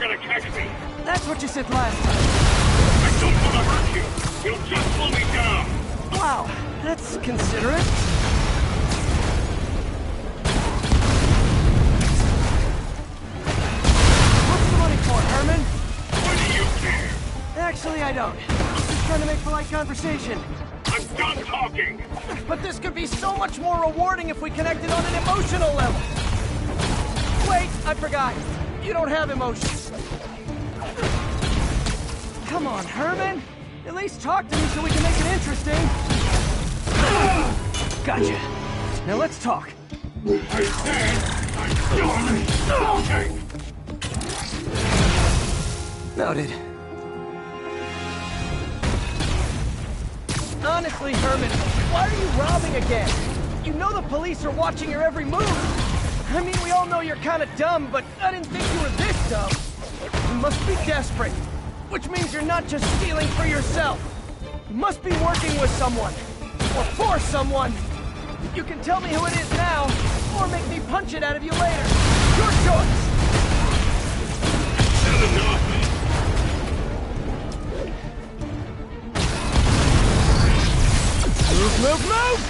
gonna catch me. That's what you said last time. I don't want to hurt you. You'll just slow me down. Wow, that's considerate. What's the money for, Herman? Why do you care? Actually, I don't. Just trying to make polite conversation. I'm done talking. But this could be so much more rewarding if we connected on an emotional level. Wait, I forgot. You don't have emotions. Come on, Herman. At least talk to me so we can make it interesting. Gotcha. Now let's talk. I said I'm done talking. Noted. Honestly, Herman, why are you robbing again? You know the police are watching your every move. I mean, we all know you're kind of dumb, but I didn't think you were this dumb. You must be desperate, which means you're not just stealing for yourself. You must be working with someone, or for someone. You can tell me who it is now, or make me punch it out of you later. Your choice. That's enough. Move, move, move!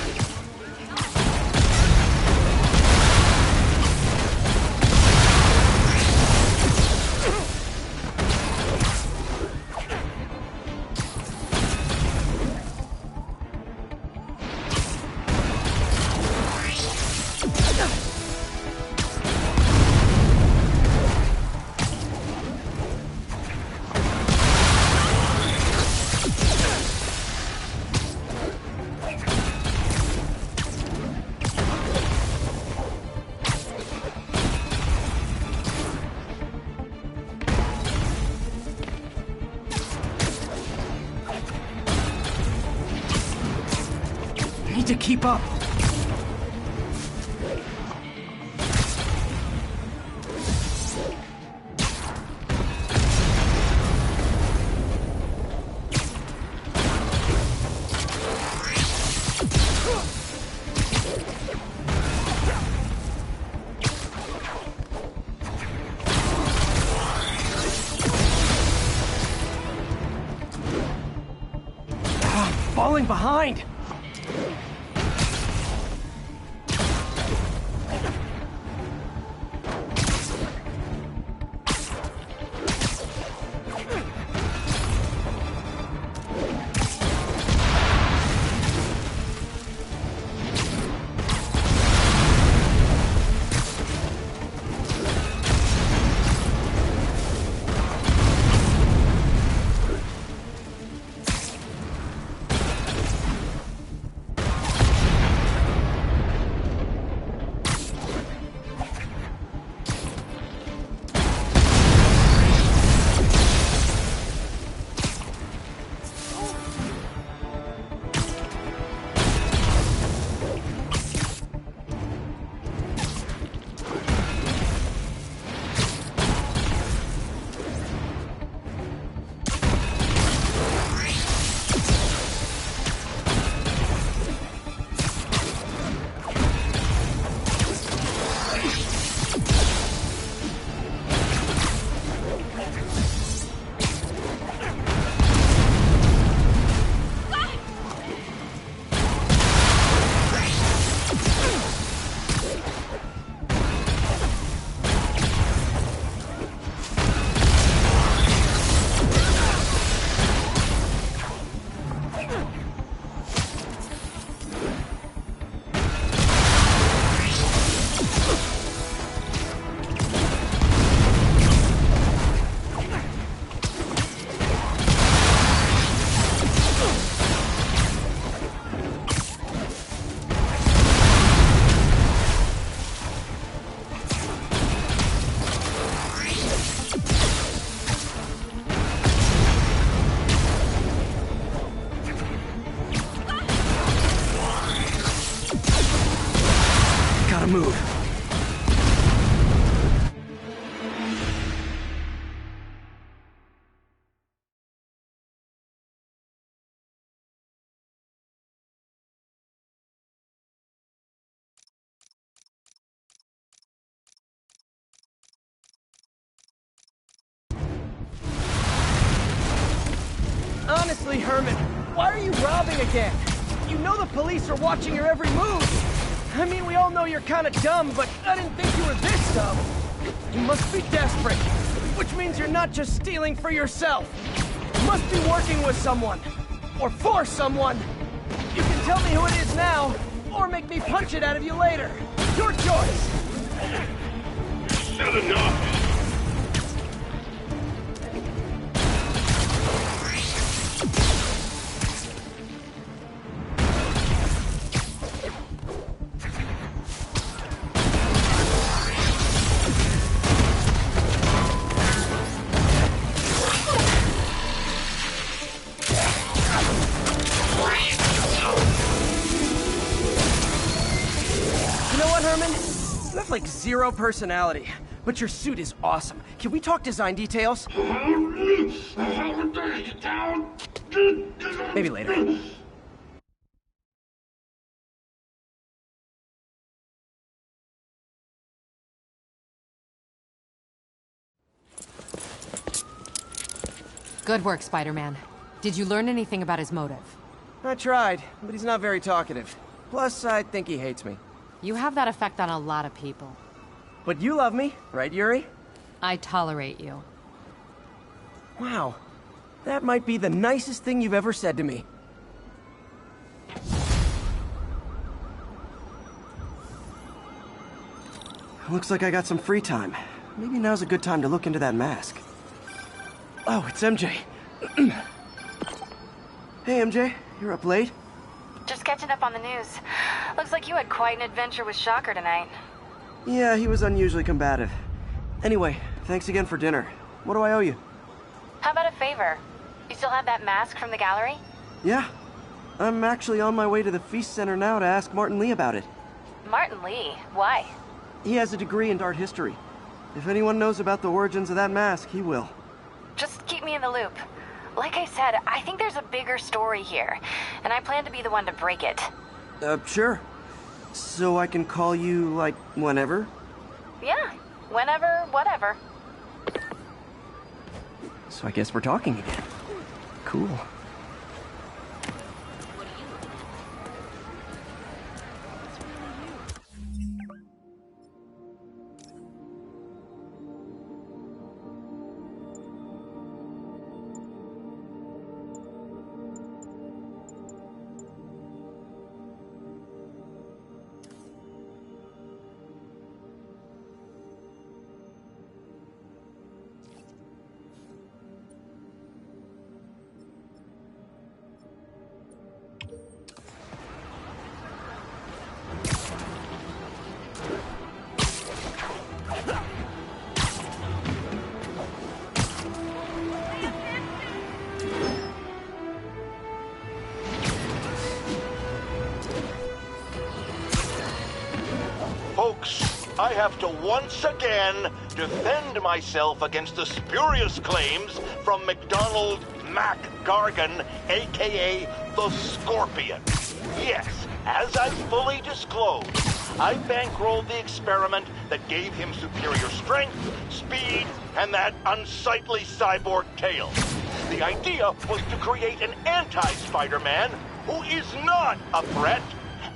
Need to keep up. Falling behind. Honestly, Herman, why are you robbing again? You know the police are watching your every move. I mean, we all know you're kind of dumb, but I didn't think you were this dumb. You must be desperate, which means you're not just stealing for yourself. You must be working with someone, or for someone. You can tell me who it is now, or make me punch it out of you later. Your choice. Not enough. You have like zero personality, but your suit is awesome. Can we talk design details? Maybe later. Good work, Spider-Man. Did you learn anything about his motive? I tried, but he's not very talkative. Plus, I think he hates me. You have that effect on a lot of people. But you love me, right, Yuri? I tolerate you. Wow. That might be the nicest thing you've ever said to me. Looks like I got some free time. Maybe now's a good time to look into that mask. Oh, it's MJ. Hey, MJ. You're up late? Just catching up on the news. Looks like you had quite an adventure with Shocker tonight. Yeah, he was unusually combative. Anyway, thanks again for dinner. What do I owe you? How about a favor? You still have that mask from the gallery? Yeah. I'm actually on my way to the Feast Center now to ask Martin Lee about it. Martin Lee? Why? He has a degree in art history. If anyone knows about the origins of that mask, he will. Just keep me in the loop. Like I said, I think there's a bigger story here, and I plan to be the one to break it. Sure. So I can call you, like, whenever? Yeah, whenever, whatever. So I guess we're talking again. Cool. Folks, I have to once again defend myself against the spurious claims from McDonald Mac Gargan, aka the Scorpion. Yes, as I fully disclosed, I bankrolled the experiment that gave him superior strength, speed, and that unsightly cyborg tail. The idea was to create an anti-Spider-Man who is not a threat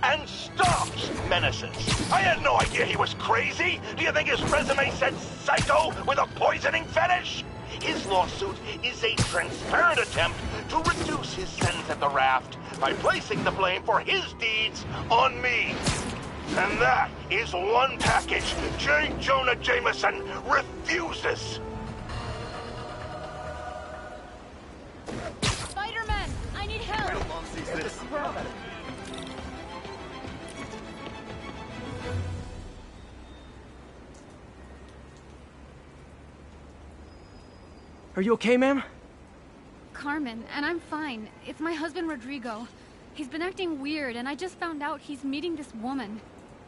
and stops menaces. I had no idea he was crazy. Do you think his resume said psycho with a poisoning fetish? His lawsuit is a transparent attempt to reduce his sentence at the raft by placing the blame for his deeds on me. And that is one package J. Jonah Jameson refuses. Spider-Man, I need help! Are you okay, ma'am? Carmen, and I'm fine. It's my husband, Rodrigo. He's been acting weird, and I just found out he's meeting this woman.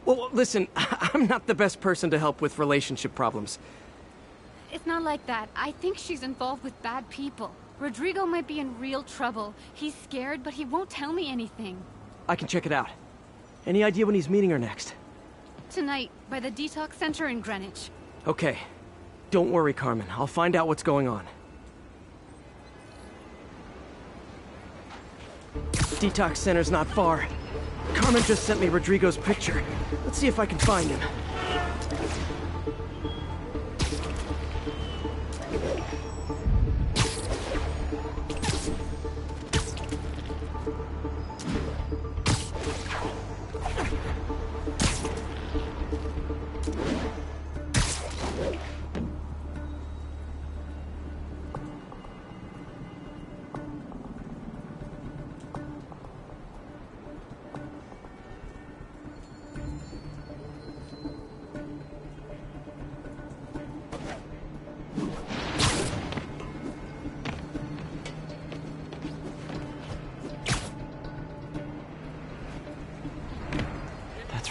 Well, listen, I'm not the best person to help with relationship problems. It's not like that. I think she's involved with bad people. Rodrigo might be in real trouble. He's scared, but he won't tell me anything. I can check it out. Any idea when he's meeting her next? Tonight, by the detox center in Greenwich. Okay. Don't worry, Carmen. I'll find out what's going on. detox center's not far. Carmen just sent me Rodrigo's picture. Let's see if I can find him.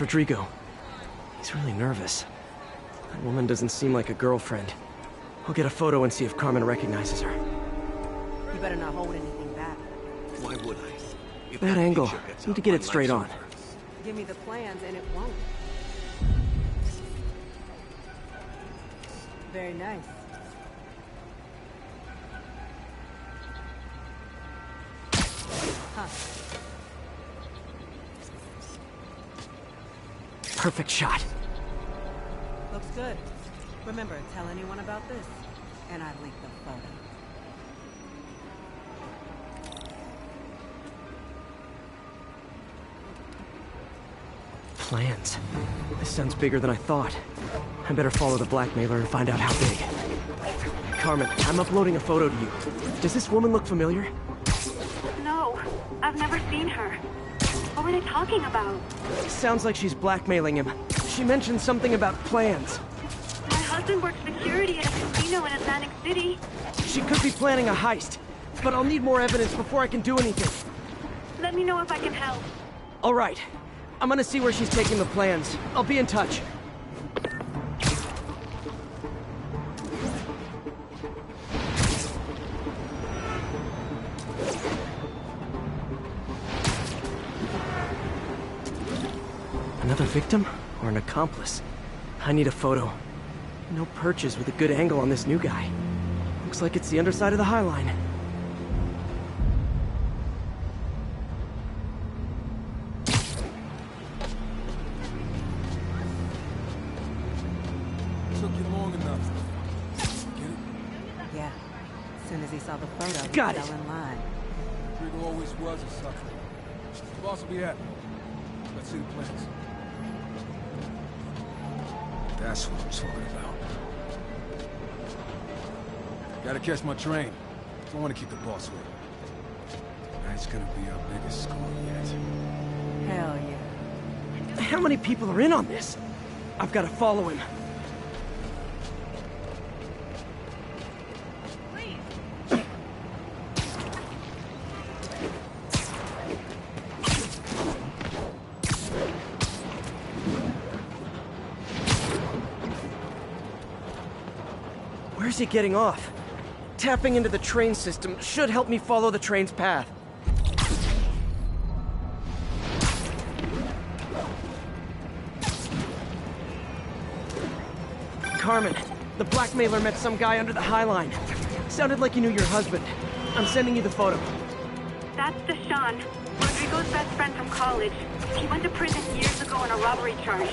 Rodrigo. He's really nervous. That woman doesn't seem like a girlfriend. I'll get a photo and see if Carmen recognizes her. You better not hold anything back. Why would I? If That angle. gets Need to out, get my it straight on. life's over. Give me the plans and it won't. Very nice. Huh. Perfect shot. Looks good. Remember, tell anyone about this, and I leak the photo. Plans. This sounds bigger than I thought. I better follow the blackmailer and find out how big. Carmen, I'm uploading a photo to you. Does this woman look familiar? No, I've never seen her. What were they talking about? Sounds like she's blackmailing him. She mentioned something about plans. My husband works security at a casino in Atlantic City. She could be planning a heist, but I'll need more evidence before I can do anything. Let me know if I can help. All right. I'm gonna see where she's taking the plans. I'll be in touch. Another victim or an accomplice? I need a photo. No perches with a good angle on this new guy. Looks like it's the underside of the High Line. Took you long enough. Get it? Yeah. As soon as he saw the photo, he Got it. fell in line. Rodrigo always was a sucker. The boss will be happy. Let's see the plans. That's what I'm talking about. Gotta catch my train. Don't want to keep the boss waiting. Tonight's gonna be our biggest score yet. Hell yeah. How many people are in on this? I've got to follow him. Where's he getting off? Tapping into the train system should help me follow the train's path. Carmen, the blackmailer met some guy under the High Line. Sounded like he knew your husband. I'm sending you the photo. That's Deshaun, Rodrigo's best friend from college. He went to prison years ago on a robbery charge.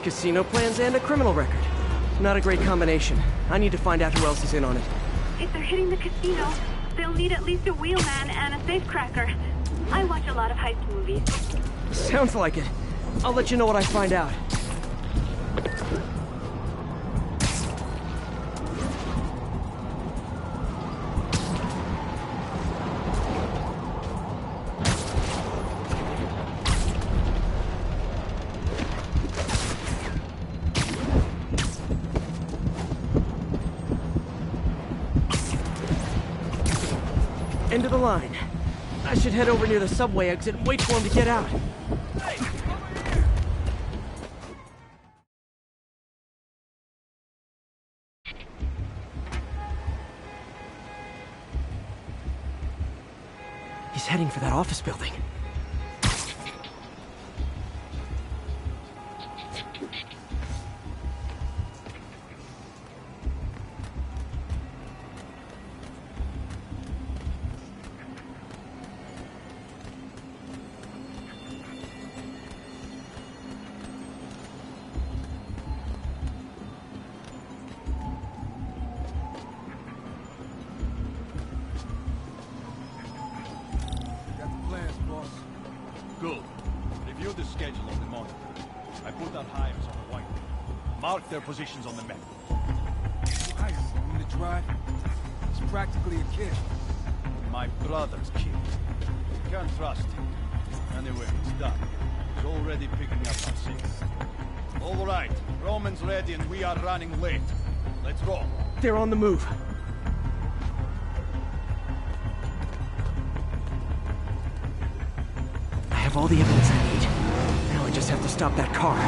Casino plans and a criminal record. Not a great combination. I need to find out who else is in on it. If they're hitting the casino, they'll need at least a wheelman and a safecracker. I watch a lot of heist movies. Sounds like it. I'll let you know what I find out. End of the line. I should head over near the subway exit and wait for him to get out. He's heading for that office building. Mark their positions on the map. Why you want me to drive? He's practically a kid. My brother's kid. You can't trust him. Anyway, it's done. He's already picking up our signal. All right, Roman's ready and we are running late. Let's roll. They're on the move. I have all the evidence I need. Now I just have to stop that car.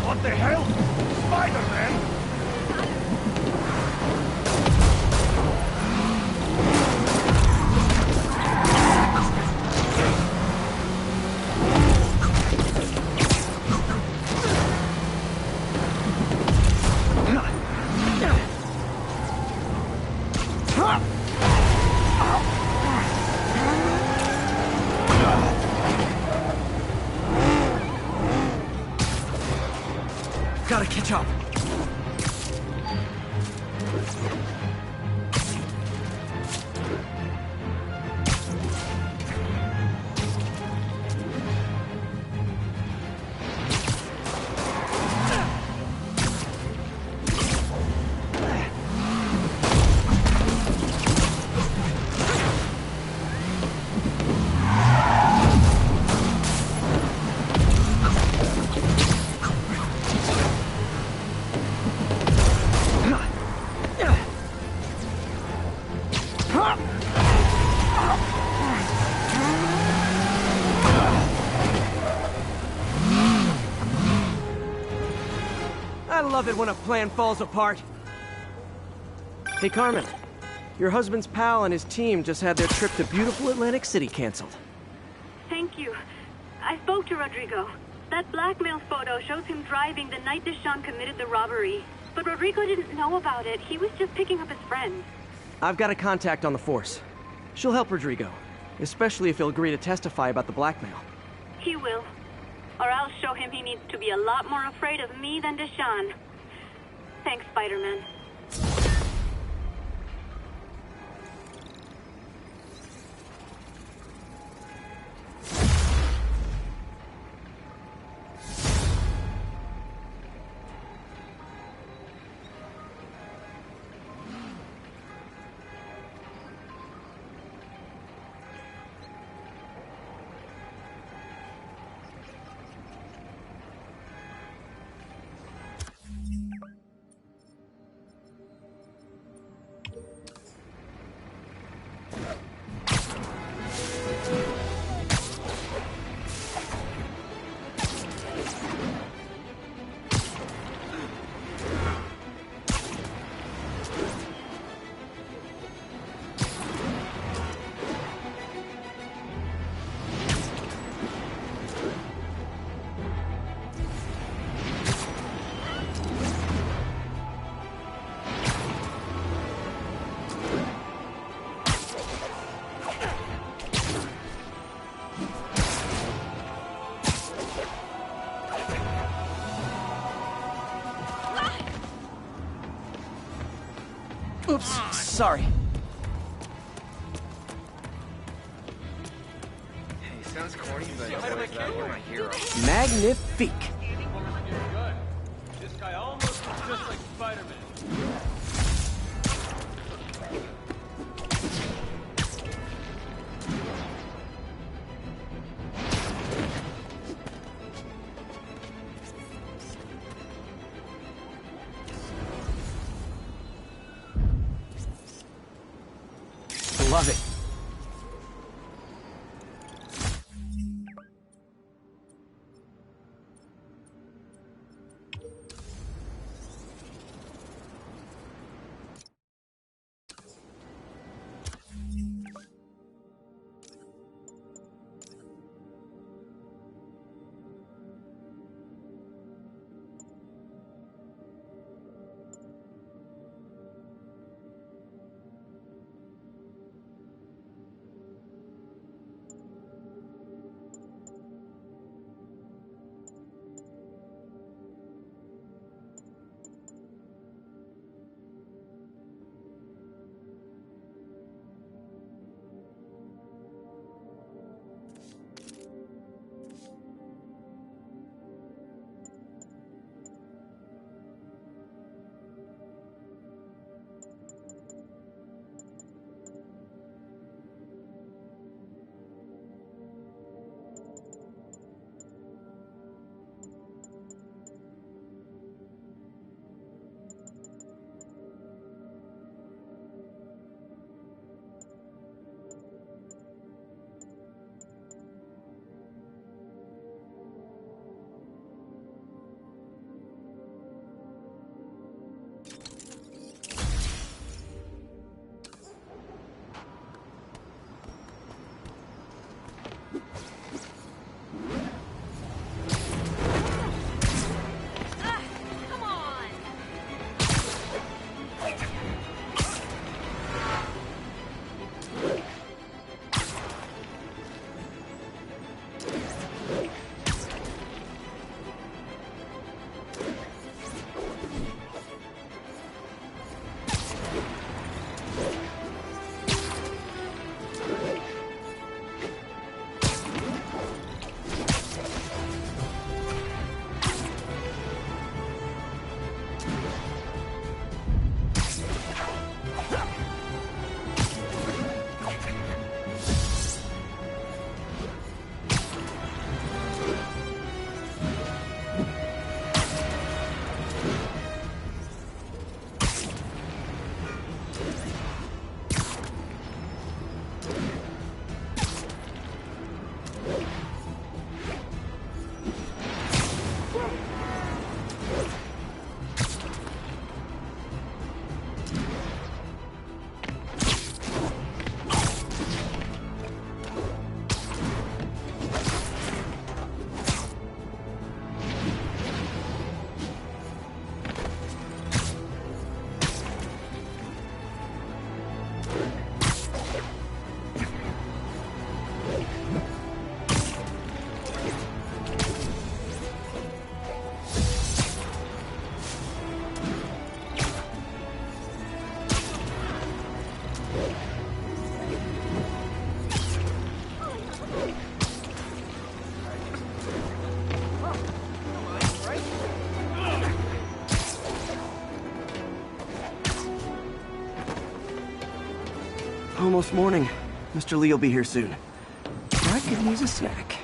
What the hell? Spiderman! Gotta catch up. I love it when a plan falls apart. Hey, Carmen. Your husband's pal and his team just had their trip to beautiful Atlantic City canceled. Thank you. I spoke to Rodrigo. That blackmail photo shows him driving the night Deshawn committed the robbery. But Rodrigo didn't know about it. He was just picking up his friend. I've got a contact on the force. She'll help Rodrigo, especially if he'll agree to testify about the blackmail. He will. Or I'll show him he needs to be a lot more afraid of me than Deshawn. Thanks, Spiderman. Oops, sorry. Hey, sounds corny, but you're my hero. Magnifique. This guy almost looks just like Spider-Man. Love it. almost morning. Mr. Lee will be here soon. I could use a snack.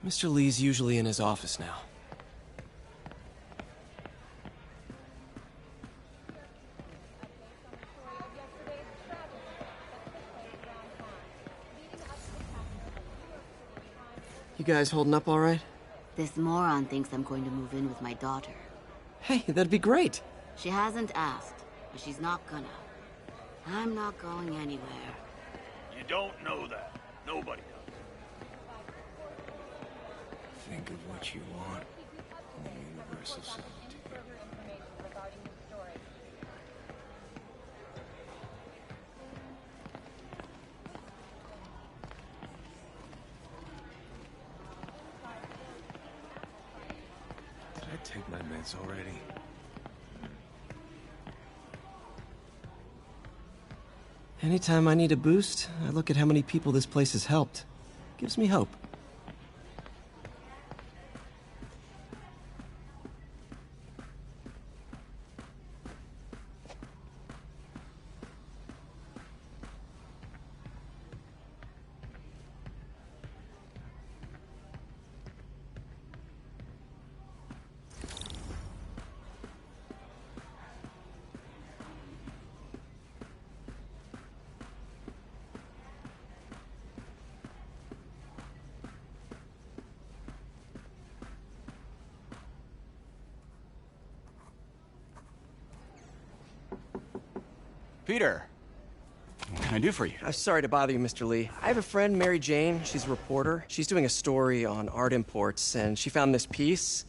Mr. Lee's usually in his office now. You guys holding up all right? This moron thinks I'm going to move in with my daughter. Hey, that'd be great. She hasn't asked, but she's not gonna. I'm not going anywhere. You don't know that. Nobody does. Think of what you want, and the universe will send it to you. Did I take my meds already? Anytime I need a boost, I look at how many people this place has helped. Gives me hope. Peter, what can I do for you? Sorry to bother you, Mr. Lee. I have a friend, Mary Jane. She's a reporter. She's doing a story on art imports, and she found this piece.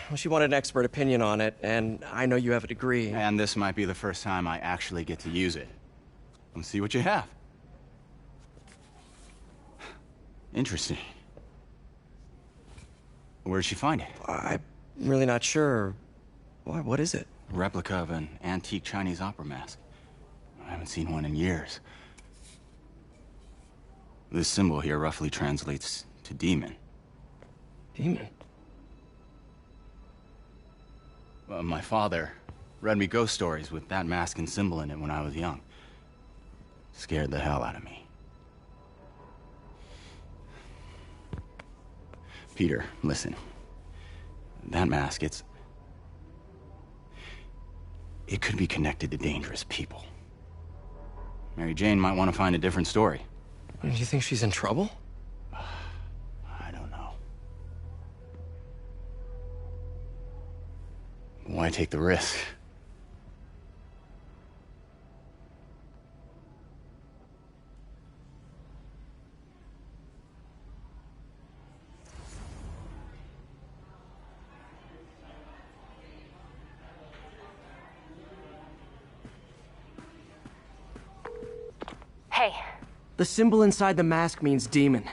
Well, she wanted an expert opinion on it, and I know you have a degree. And this might be the first time I actually get to use it. Let's see what you have. Interesting. Where did she find it? I'm really not sure. Why, what is it? A replica of an antique Chinese opera mask. I haven't seen one in years. This symbol here roughly translates to demon. Demon? My father read me ghost stories with that mask and symbol in it when I was young. Scared the hell out of me. Peter, listen. That mask, it could be connected to dangerous people. Mary Jane might want to find a different story. Do you think she's in trouble? I don't know. Why take the risk? Hey. The symbol inside the mask means demon.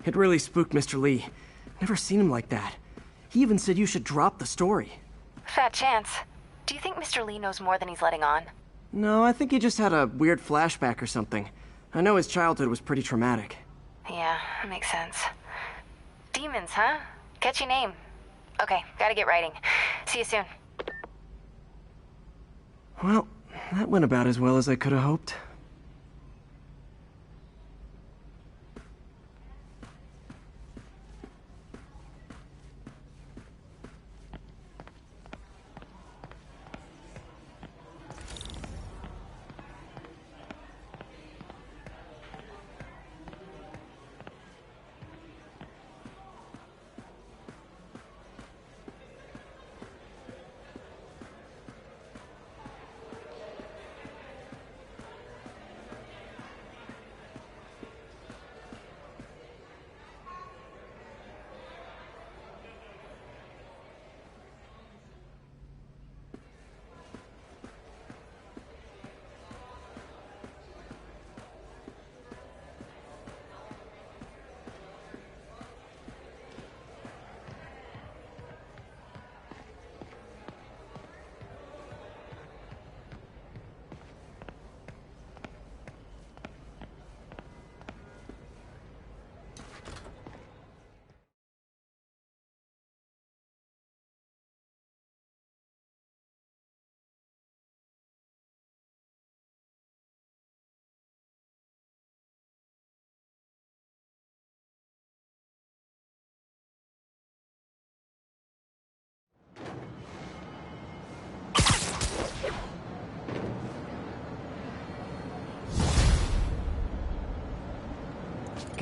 It really spooked Mr. Lee. Never seen him like that. He even said you should drop the story. Fat chance. Do you think Mr. Lee knows more than he's letting on? No, I think he just had a weird flashback or something. I know his childhood was pretty traumatic. Yeah, makes sense. Demons, huh? Catchy name. Okay, gotta get writing. See you soon. Well, that went about as well as I could have hoped.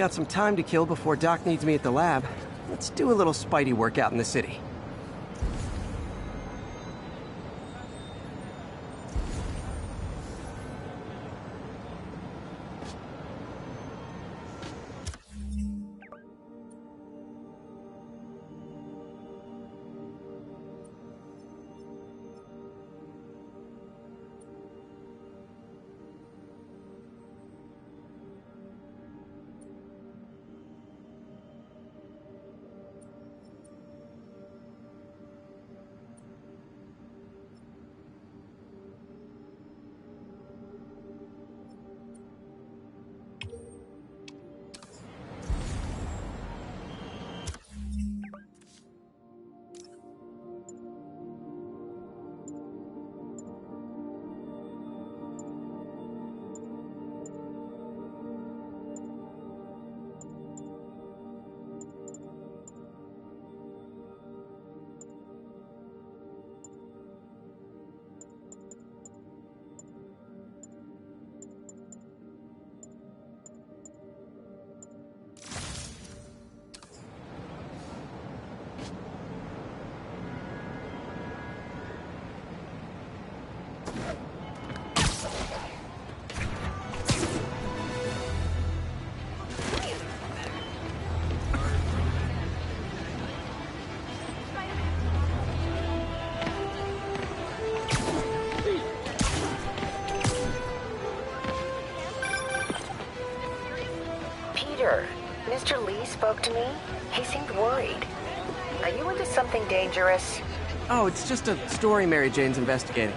Got some time to kill before Doc needs me at the lab. Let's do a little Spidey workout in the city. Mr. Lee spoke to me. He seemed worried. Are you into something dangerous? Oh, it's just a story Mary Jane's investigating.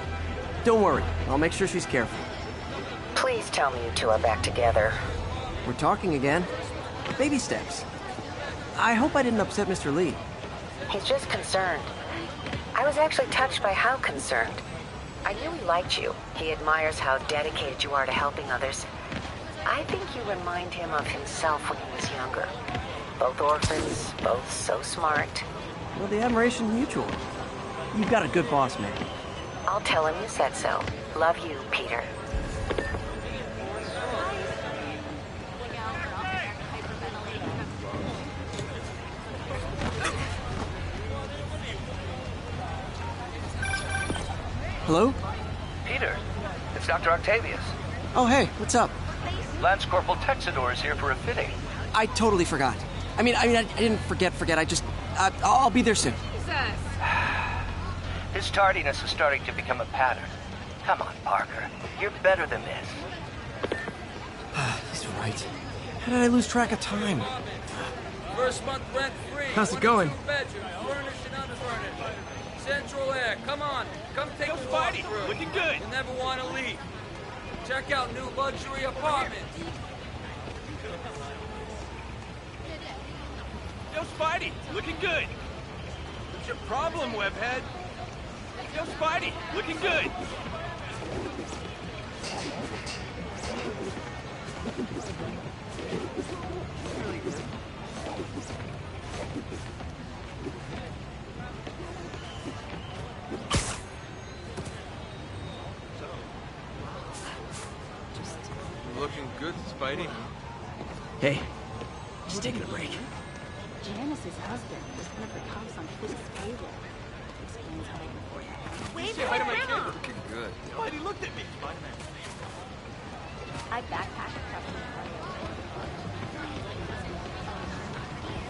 Don't worry, I'll make sure she's careful. Please tell me you two are back together. We're talking again. Baby steps. I hope I didn't upset Mr. Lee. He's just concerned. I was actually touched by how concerned. I knew he liked you. He admires how dedicated you are to helping others. I think you remind him of himself when he was younger. Both orphans, both so smart. Well, the admiration's mutual. You've got a good boss, man. I'll tell him you said so. Love you, Peter. Hello? Peter, it's Dr. Octavius. Oh, hey, what's up? Lance Corporal Texador is here for a fitting. I totally forgot. I didn't forget. I'll be there soon. His tardiness is starting to become a pattern. Come on, Parker. You're better than this. He's right. How did I lose track of time? First month rent free. How's it going? Bedroom, furnished and unfurnished. Central air. Come on. Come take a walk through. Looking good. You'll never want to leave. Check out new luxury apartments. Yo, Spidey, looking good. What's your problem, webhead? Yo, Spidey, looking good. Looking good, Spidey. Hey, just taking a break. Janice's husband was one of the cops on Fisk's payroll. Explains how they can afford that. Wait, say hi to my kid. Looking good. Spidey looked at me. Spiderman. I backpacked across the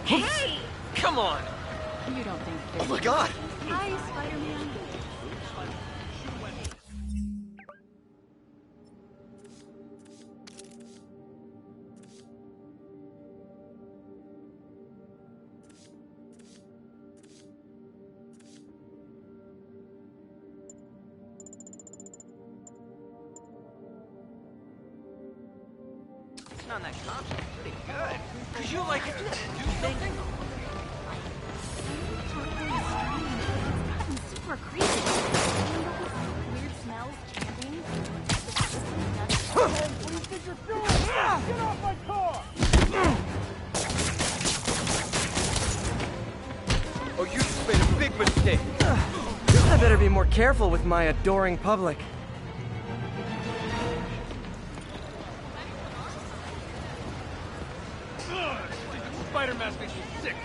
Hey! Come on! You don't think Oh my god! Hi, Spider-Man. On that console, pretty good. Could you like do something? It's super creepy. Weird smells, chanting. What do you think you're doing? Get off my car! Oh, you just made a big mistake. I better be more careful with my adoring public. spider mask makes me sick.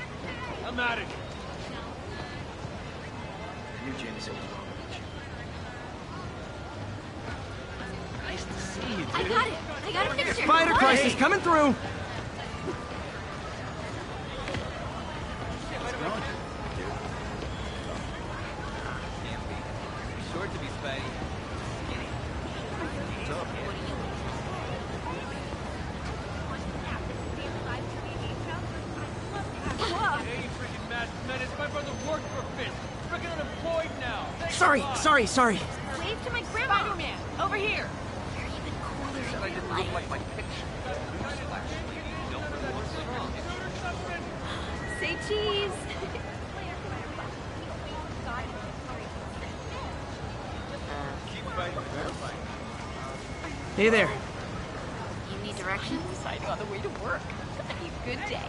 I'm out of here. You, Jamie, so nice to see you, dude. I got it. I got a picture. Spider crisis coming through. Short to be Spidey. What's up? Hey, you freaking mad menace. My brother worked for Fitz. Freaking unemployed now. Sorry. Wave to my grandma. Spider-Man, over here. Said I didn't look like my picture. Say cheese. Keep fighting, verifying. Hey there. You need directions? I know on the way to work. Be a good day.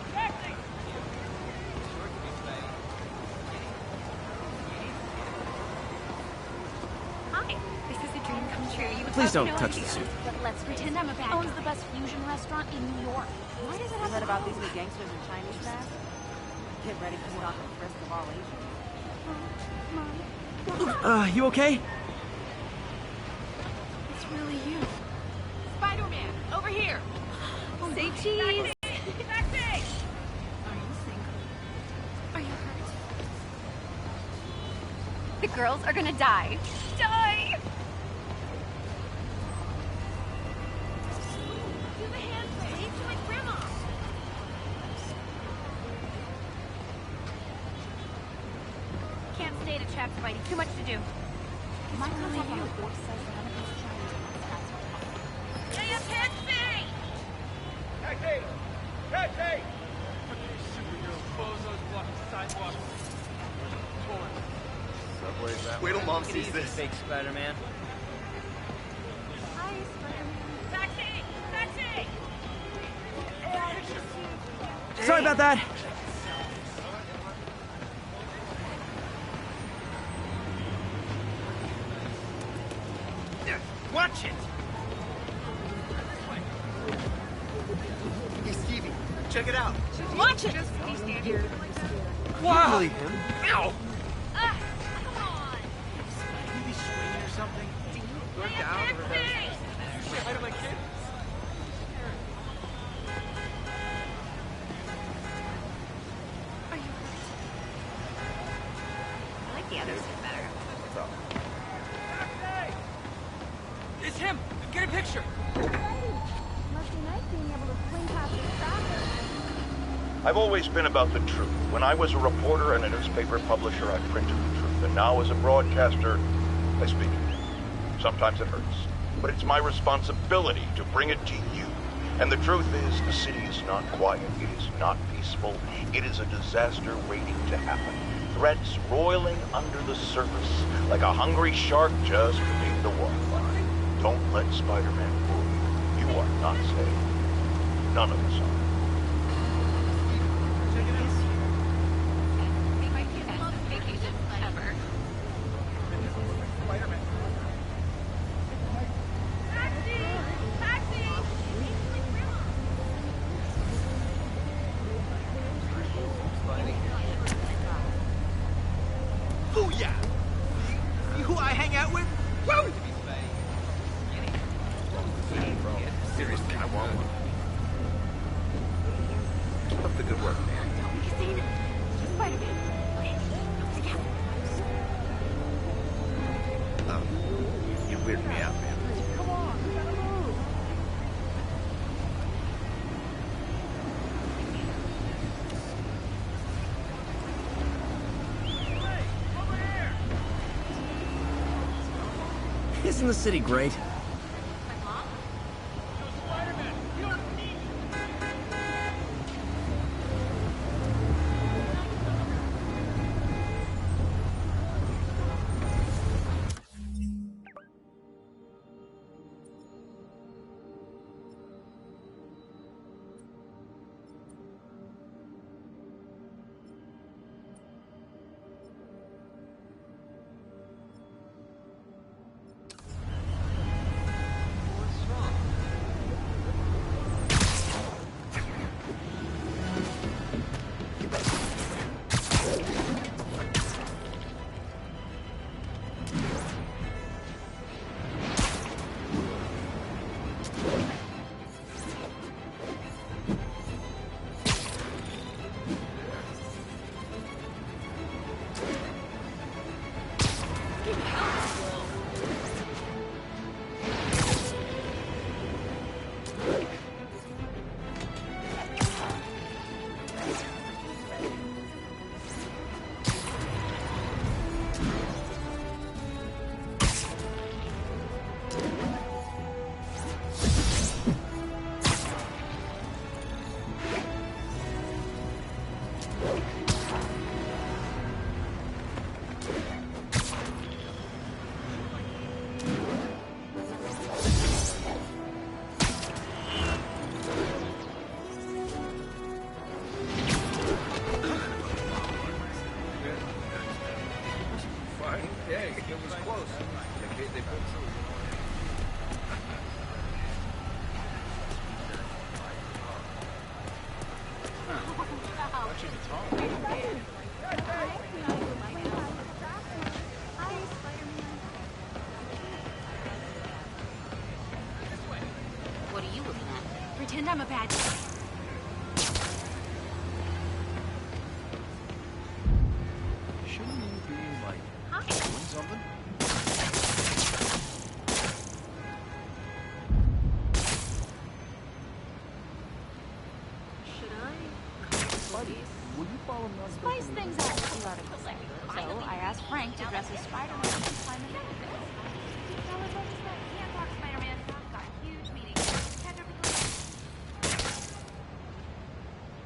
Hi. This is a dream come true. You would Please love don't to know touch the you. suit. But let's pretend I'm a bad guy. Owns the best fusion restaurant in New York. Why does it You have heard to about these new gangsters in Chinese fast? Get ready for stock the first of all Asians. You okay? It's really you. Spider-Man, over here. Say cheese. Taxi! Are you single? Are you hurt? The girls are gonna die. Die! Do the handshake. Wave to my grandma. Can't stay to chat, Spidey. Too much to do. My contact on the force says they haven't been Chinese on Hey, a taxi! Taxi! Taxi! Superhero bozos blocking sidewalks. Subway's that Wait till way. Mom sees this. Fake Spider-Man. Hi, Spider-Man. Taxi! Taxi! Sorry about that. Watch it! Hey, Stevie, check it out. Watch it! Wow. Ow! Come on! Maybe swinging or something? Go down or reverse. Say hi to my kid. Are you hurt? I like the others better. What's up? It's him! Get a picture! Must be nice being able to swing past the traffic. I've always been about the truth. When I was a reporter and a newspaper publisher, I printed the truth. And now as a broadcaster, I speak it. Sometimes it hurts. But it's my responsibility to bring it to you. And the truth is, the city is not quiet. It is not peaceful. It is a disaster waiting to happen. Threats roiling under the surface, like a hungry shark just beneath the waterline. Don't let Spider-Man fool you. You are not safe. None of us are. Vacation ever. Spider-Man. Taxi! Taxi! Oh, yeah! Who I hang out with? Woo! Seriously, I want one. Keep up the good work, man. Don't be saying it. Spider-Man. Together. You weird me out, man. Come on, we gotta move. Isn't the city great? What are you looking at? Pretend I'm a bad guy. Shouldn't you be, like, doing something? Should I call the police? Will you follow me on Spice things up. You ought to consider. So I asked Frank to dress as Spiderman and find the benefits. Can't talk Spider-Man. I've got a huge meeting. Catch up with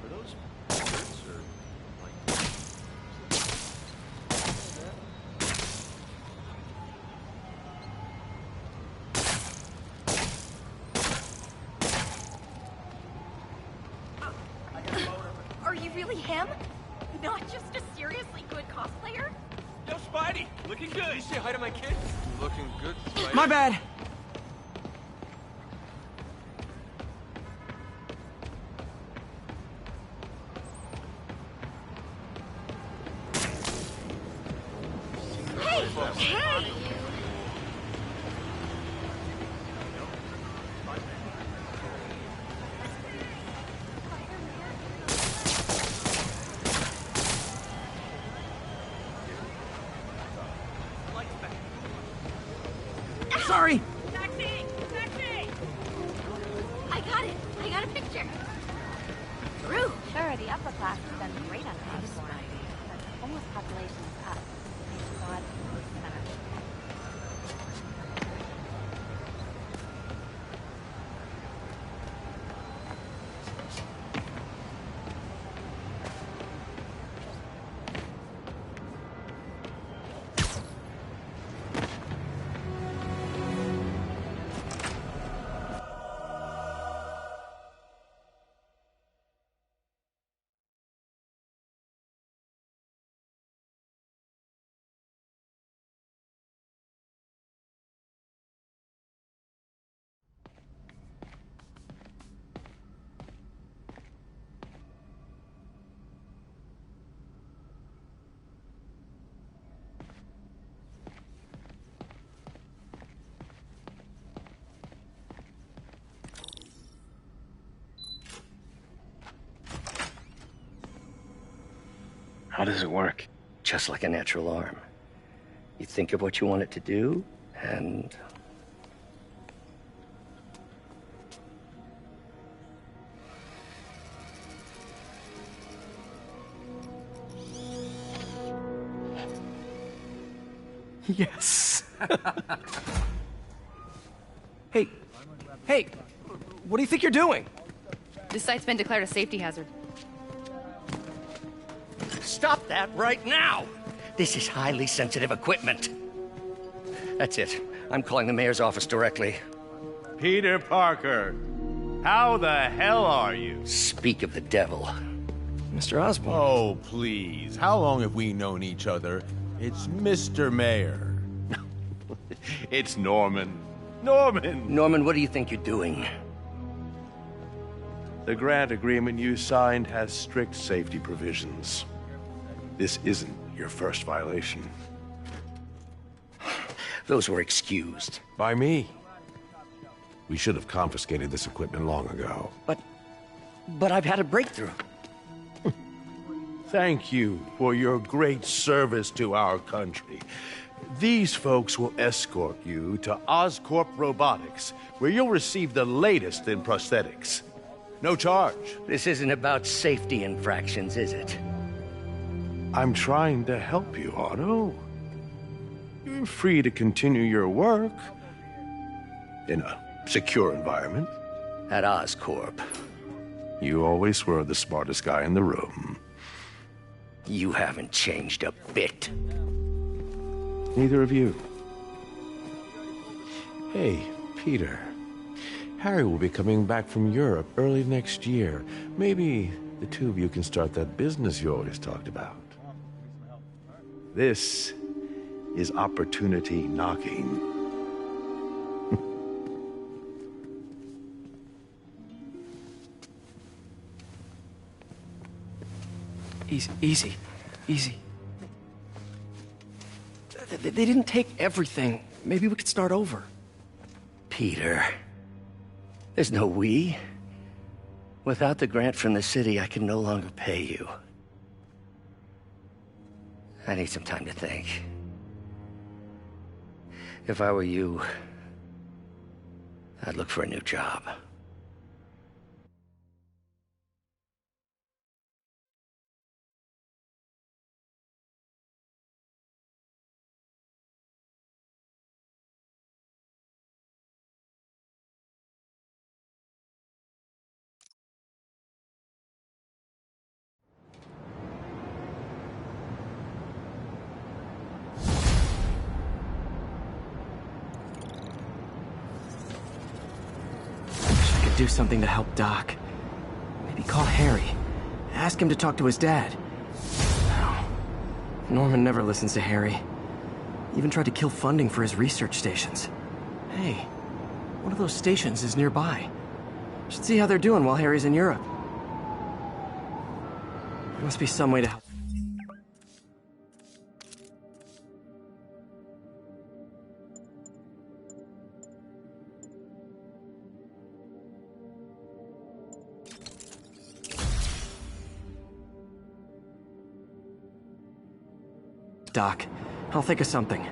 Are those birds or, like... Are you really him? Not just a seriously good cosplayer? Yo, Spidey, looking good. You say hi to my kid? Looking good, Spider. My bad. Hey! Hey! Sorry. Taxi! Taxi! I got it. I got a picture. Drew. Sure, the upper class has done great on PS4. But the homeless population is up. Thank God for the center. How does it work? Just like a natural arm. You think of what you want it to do, and... Yes. Hey, hey, what do you think you're doing? This site's been declared a safety hazard. Stop that right now! This is highly sensitive equipment. That's it. I'm calling the mayor's office directly. Peter Parker, how the hell are you? Speak of the devil. Mr. Osborn. Oh, please. How long have we known each other? It's Mr. Mayor. It's Norman. Norman! Norman, what do you think you're doing? The grant agreement you signed has strict safety provisions. This isn't your first violation. Those were excused. By me. We should have confiscated this equipment long ago. But I've had a breakthrough. Thank you for your great service to our country. These folks will escort you to Oscorp Robotics, where you'll receive the latest in prosthetics. No charge. This isn't about safety infractions, is it? I'm trying to help you, Otto. You're free to continue your work in a secure environment. At Oscorp. You always were the smartest guy in the room. You haven't changed a bit. Neither of you. Hey, Peter. Harry will be coming back from Europe early next year. Maybe the two of you can start that business you always talked about. This is opportunity knocking. Easy. They didn't take everything. Maybe we could start over. Peter. There's no we. Without the grant from the city, I can no longer pay you. I need some time to think. If I were you, I'd look for a new job. Do something to help Doc. Maybe call Harry. Ask him to talk to his dad. No. Norman never listens to Harry. Even tried to kill funding for his research stations. Hey, one of those stations is nearby. Should see how they're doing while Harry's in Europe. There must be some way to help. Doc, I'll think of something.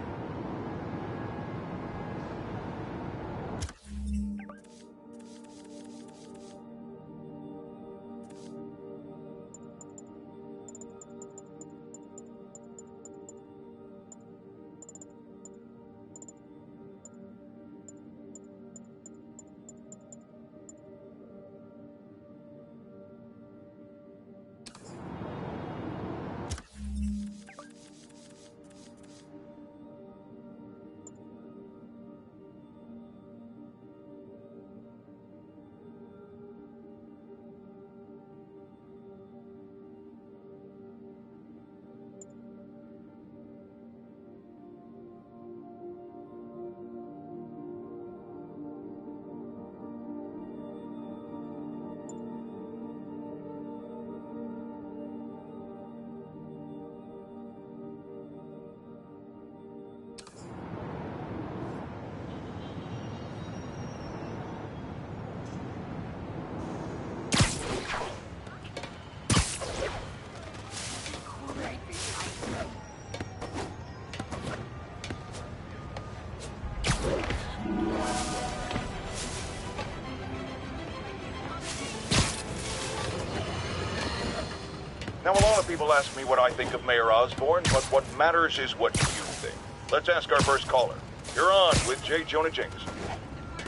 Now, a lot of people ask me what I think of Mayor Osborn, but what matters is what you think. Let's ask our first caller. You're on with J. Jonah Jameson.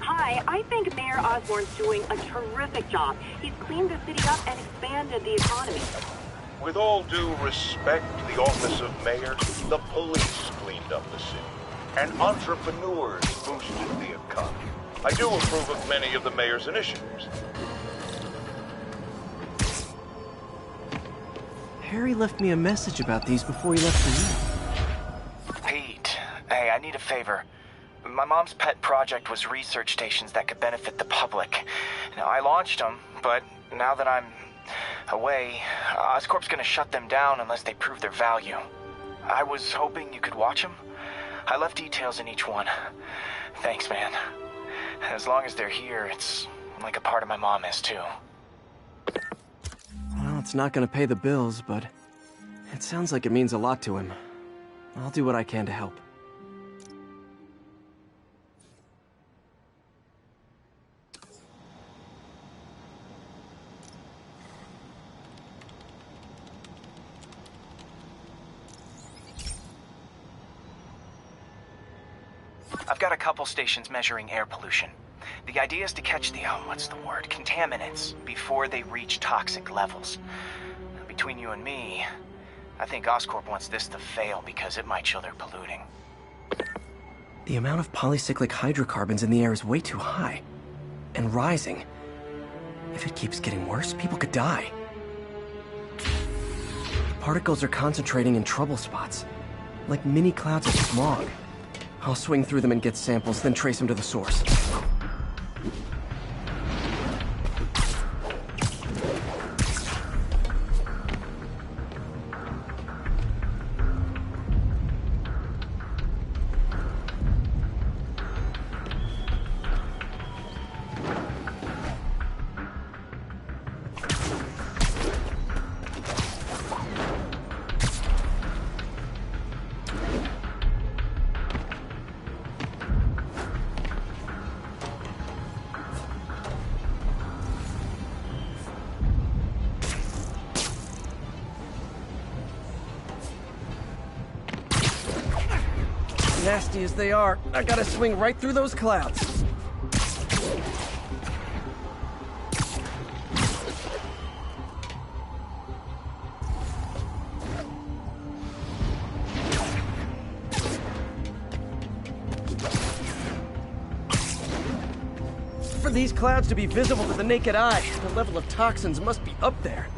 Hi, I think Mayor Osborn's doing a terrific job. He's cleaned the city up and expanded the economy. With all due respect to the office of mayor, the police cleaned up the city, and entrepreneurs boosted the economy. I do approve of many of the mayor's initiatives. Harry left me a message about these before he left for you. Pete, hey, I need a favor. My mom's pet project was research stations that could benefit the public. Now, I launched them, but now that I'm away, Oscorp's gonna shut them down unless they prove their value. I was hoping you could watch them. I left details in each one. Thanks, man. As long as they're here, it's like a part of my mom is, too. Well, it's not gonna pay the bills, but it sounds like it means a lot to him. I'll do what I can to help. I've got a couple stations measuring air pollution. The idea is to catch the, contaminants before they reach toxic levels. Between you and me, I think Oscorp wants this to fail because it might show they're polluting. The amount of polycyclic hydrocarbons in the air is way too high. And rising. If it keeps getting worse, people could die. The particles are concentrating in trouble spots, like mini clouds of smog. I'll swing through them and get samples, then trace them to the source. Nasty as they are, I gotta swing right through those clouds. For these clouds to be visible to the naked eye, the level of toxins must be up there.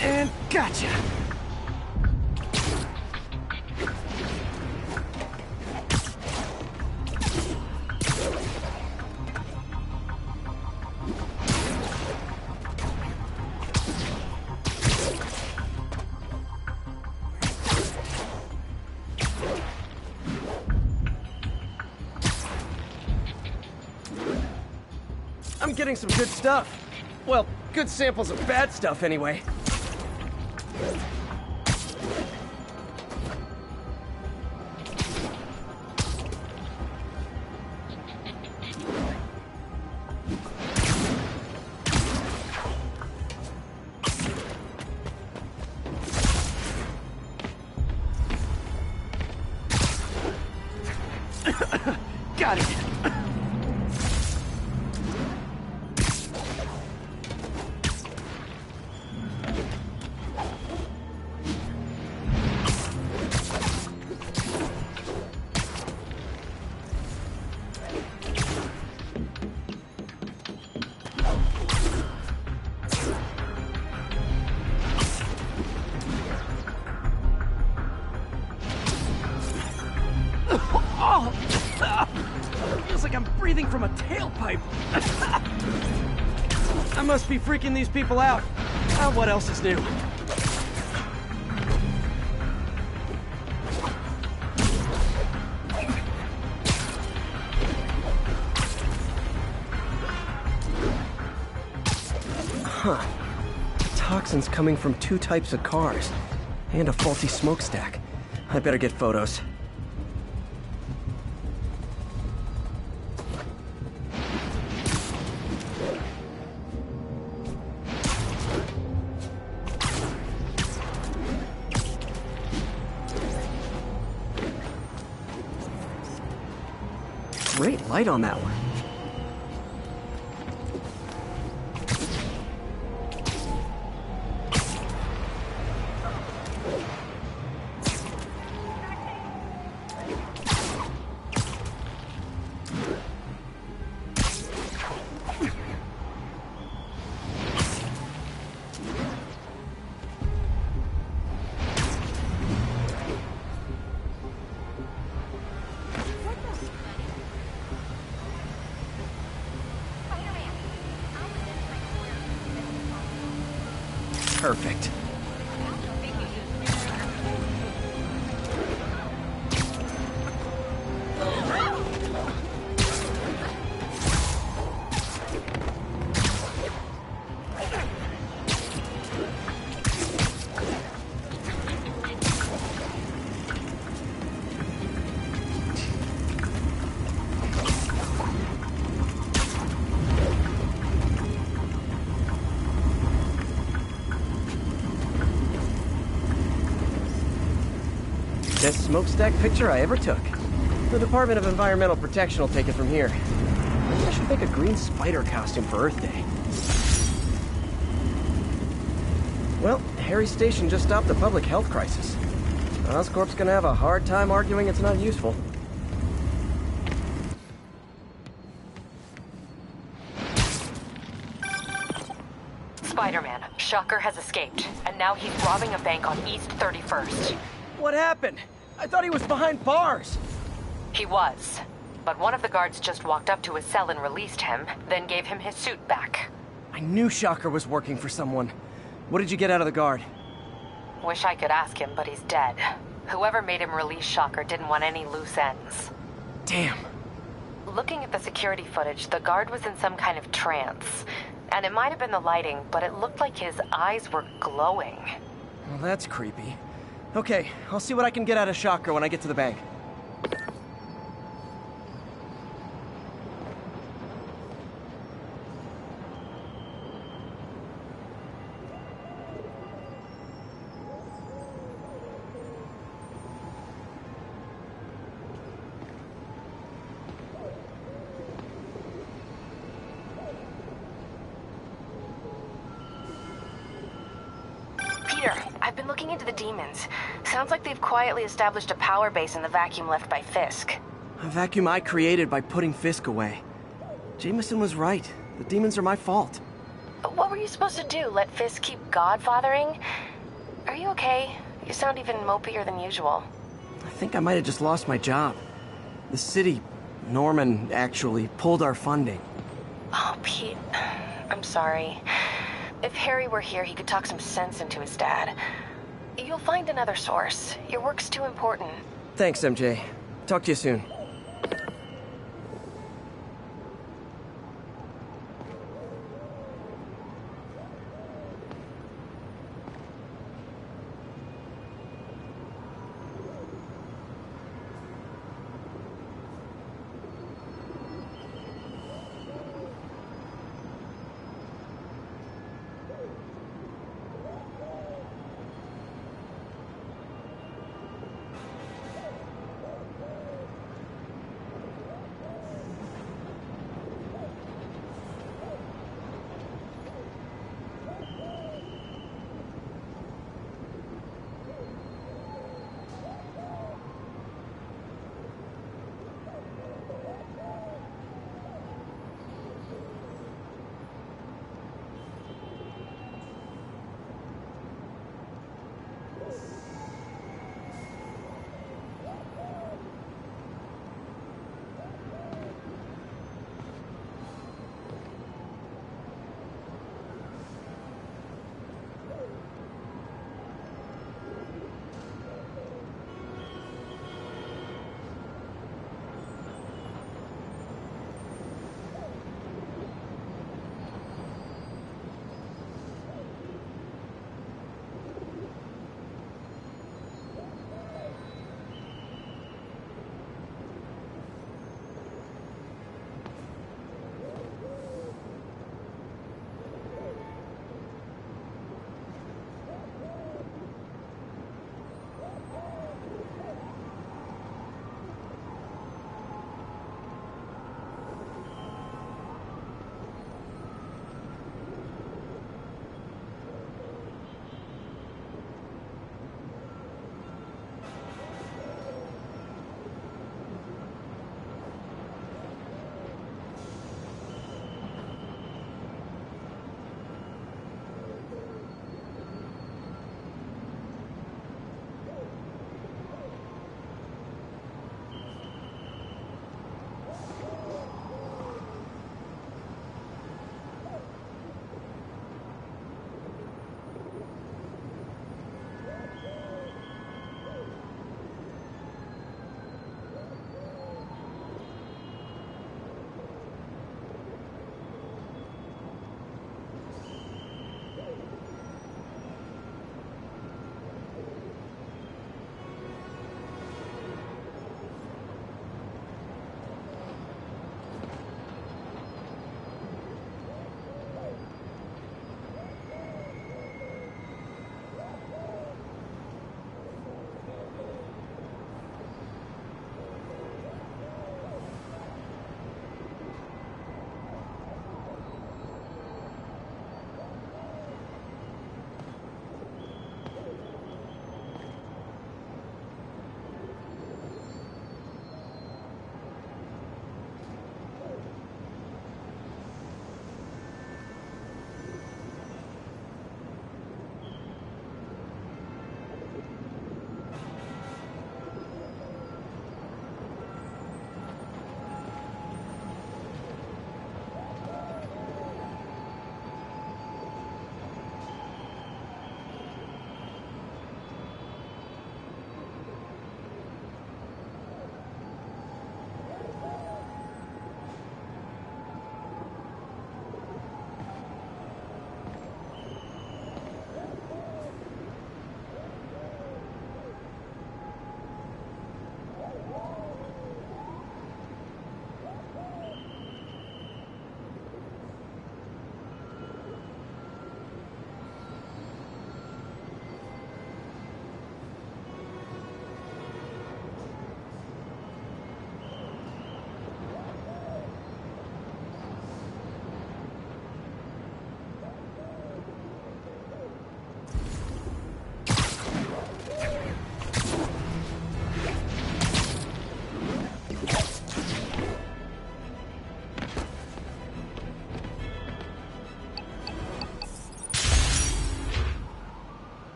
And gotcha! I'm getting some good stuff. Well, good samples of bad stuff, anyway. Got it. Feels like I'm breathing from a tailpipe. I must be freaking these people out. What else is new? Huh. Toxins coming from 2 types of cars. And a faulty smokestack. I better get photos. Great light on that one. Perfect. Best smokestack picture I ever took. The Department of Environmental Protection will take it from here. Maybe I should make a green spider costume for Earth Day. Well, Harry's station just stopped the public health crisis. Oscorp's gonna have a hard time arguing it's not useful. Spiderman, Shocker has escaped, and now he's robbing a bank on East 31st. What happened? I thought he was behind bars. He was, but one of the guards just walked up to his cell and released him, then gave him his suit back. I knew Shocker was working for someone. What did you get out of the guard? Wish I could ask him, but he's dead. Whoever made him release Shocker didn't want any loose ends. Damn. Looking at the security footage, the guard was in some kind of trance. And it might have been the lighting, but it looked like his eyes were glowing. Well, that's creepy. Okay, I'll see what I can get out of Shocker when I get to the bank. I've been looking into the demons. Sounds like they've quietly established a power base in the vacuum left by Fisk. A vacuum I created by putting Fisk away. Jameson was right. The demons are my fault. What were you supposed to do? Let Fisk keep godfathering? Are you okay? You sound even mopier than usual. I think I might have just lost my job. The city, Norman, actually, pulled our funding. Oh, Pete. I'm sorry. If Harry were here, he could talk some sense into his dad. You'll find another source. Your work's too important. Thanks, MJ. Talk to you soon.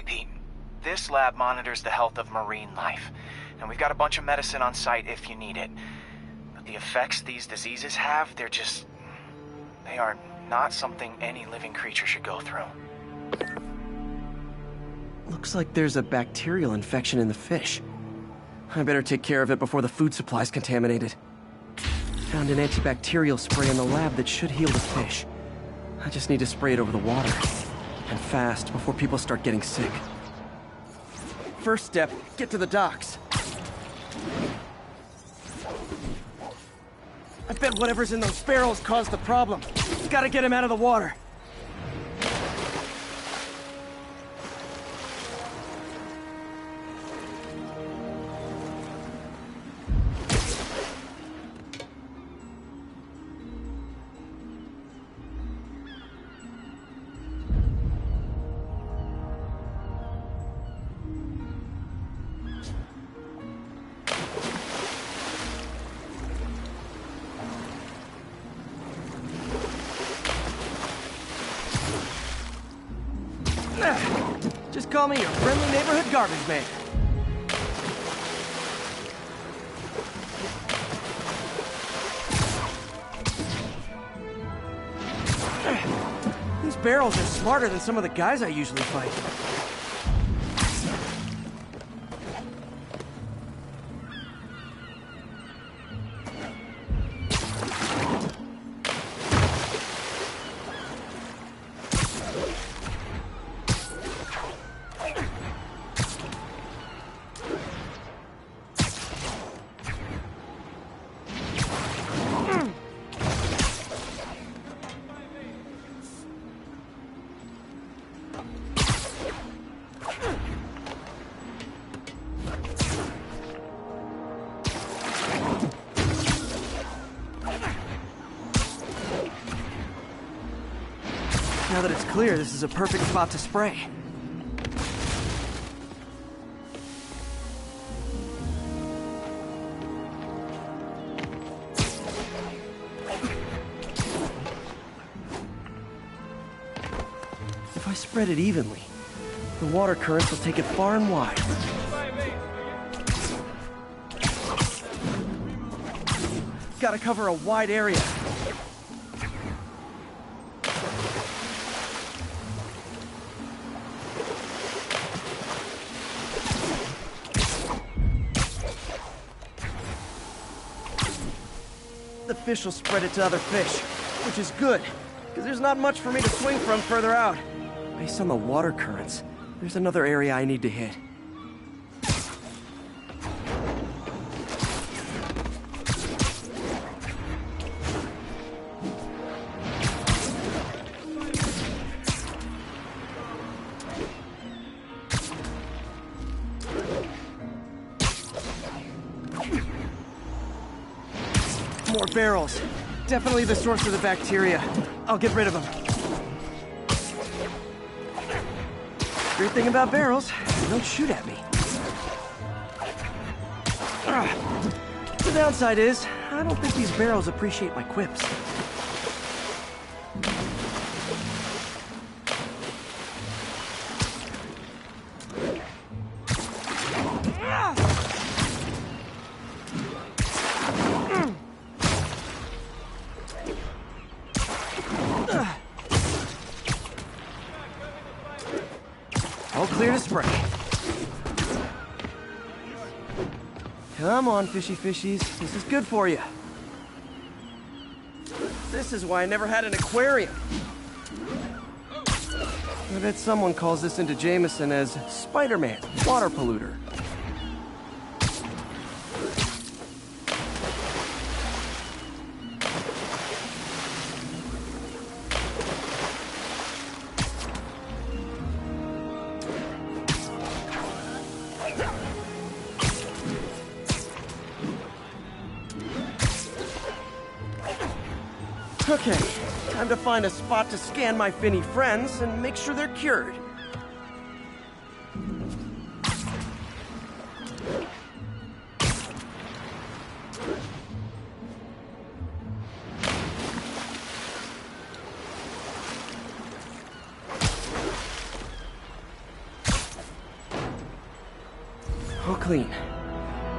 Pete. This lab monitors the health of marine life, and we've got a bunch of medicine on site if you need it. But the effects these diseases have, they are not something any living creature should go through. Looks like there's a bacterial infection in the fish. I better take care of it before the food supply's contaminated. Found an antibacterial spray in the lab that should heal the fish. I just need to spray it over the water. And fast, before people start getting sick. First step, get to the docks. I bet whatever's in those barrels caused the problem. Gotta get him out of the water. Just call me your friendly neighborhood garbage man. These barrels are smarter than some of the guys I usually fight. Now that it's clear, this is a perfect spot to spray. If I spread it evenly, the water currents will take it far and wide. Gotta cover a wide area. The fish will spread it to other fish, which is good, because there's not much for me to swing from further out. Based on the water currents, there's another area I need to hit. More barrels. Definitely the source of the bacteria. I'll get rid of them. Great thing about barrels, they don't shoot at me. The downside is, I don't think these barrels appreciate my quips. All clear to spray. Come on, fishy fishies. This is good for you. This is why I never had an aquarium. I bet someone calls this into Jameson as Spiderman, water polluter. Okay, time to find a spot to scan my finny friends and make sure they're cured. Oh, clean.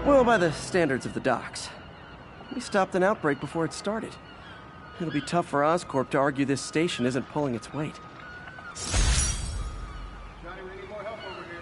Well, by the standards of the docks. We stopped an outbreak before it started. It'll be tough for Oscorp to argue this station isn't pulling its weight. Johnny, we need more help over here.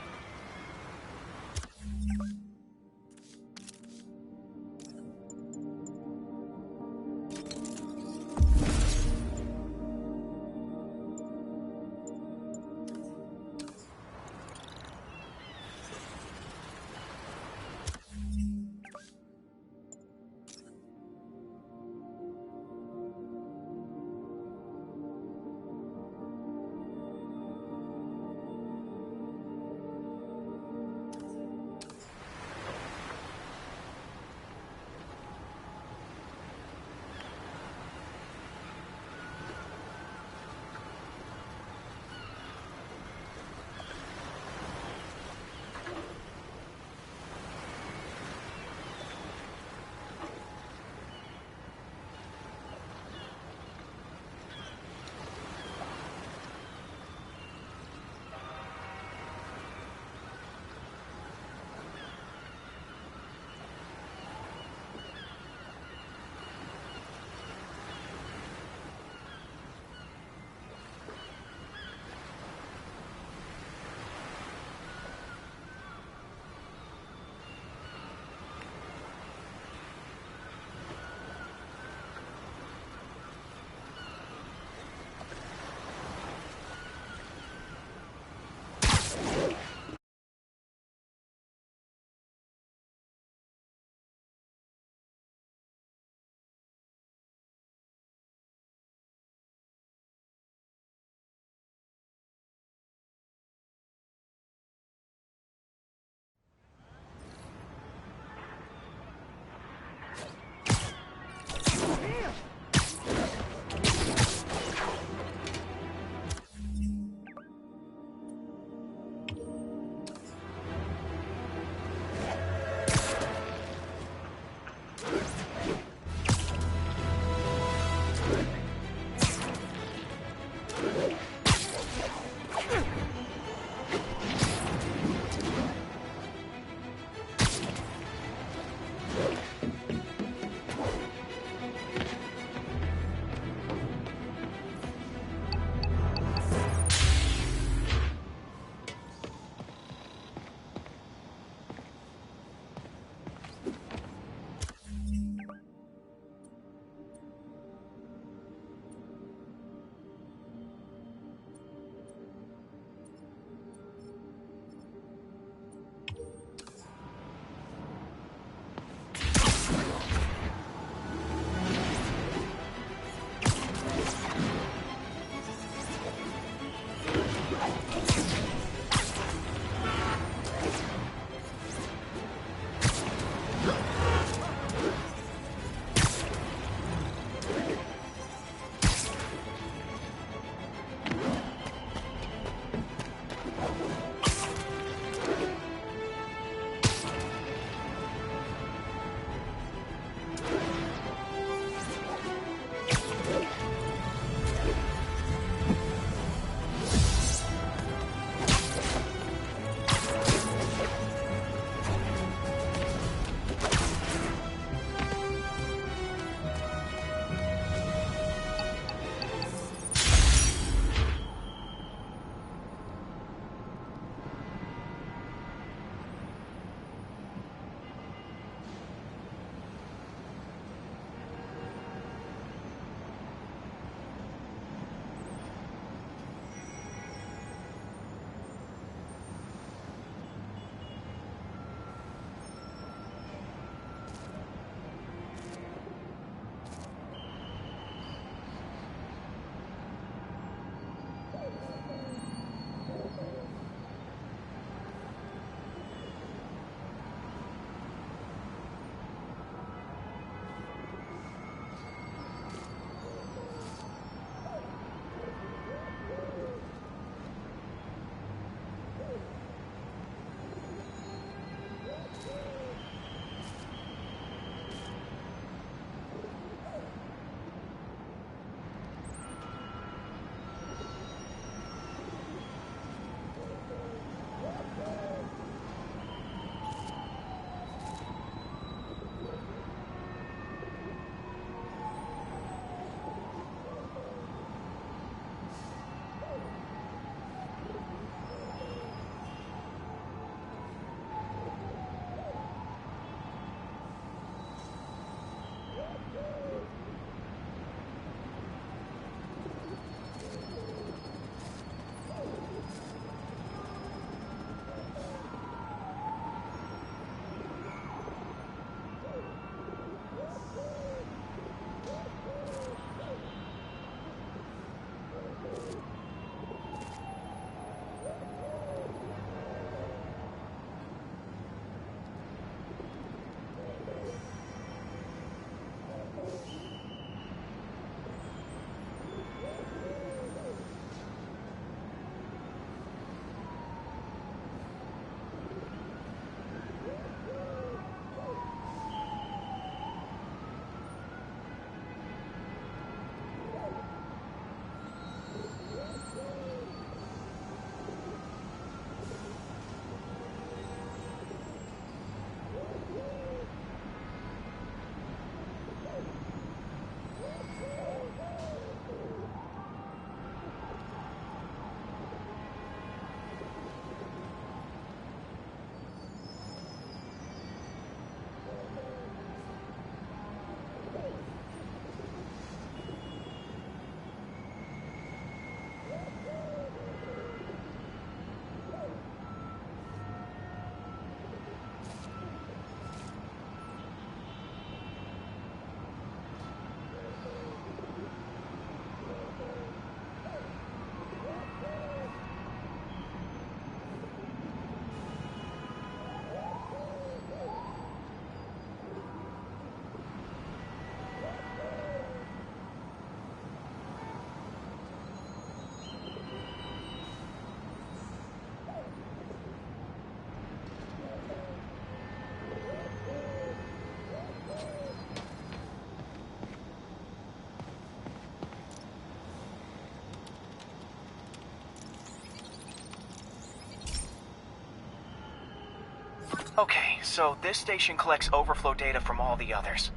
Okay, so this station collects overflow data from all the others.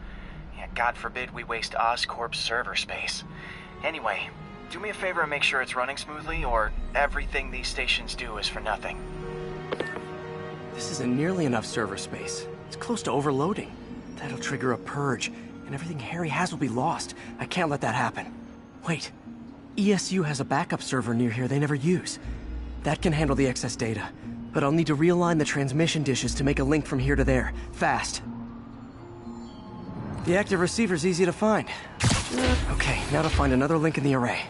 Yeah, God forbid we waste Oscorp's server space. Anyway, do me a favor and make sure it's running smoothly, or everything these stations do is for nothing. This isn't nearly enough server space. It's close to overloading. That'll trigger a purge, and everything Harry has will be lost. I can't let that happen. Wait. ESU has a backup server near here they never use. That can handle the excess data, but I'll need to realign the transmission dishes to make a link from here to there, fast. The active receiver's easy to find. Okay, now to find another link in the array.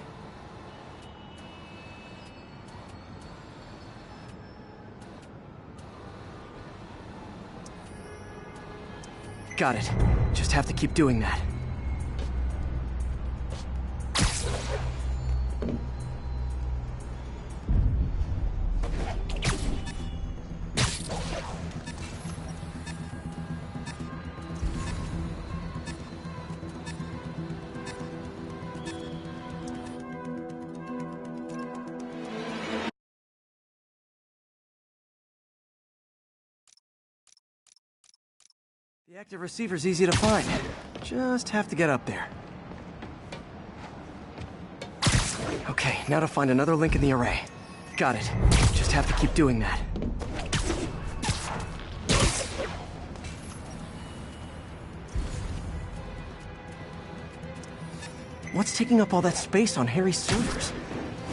Got it. Just have to keep doing that. The active receiver's easy to find. Just have to get up there. Okay, now to find another link in the array. Got it. Just have to keep doing that. What's taking up all that space on Harry's servers?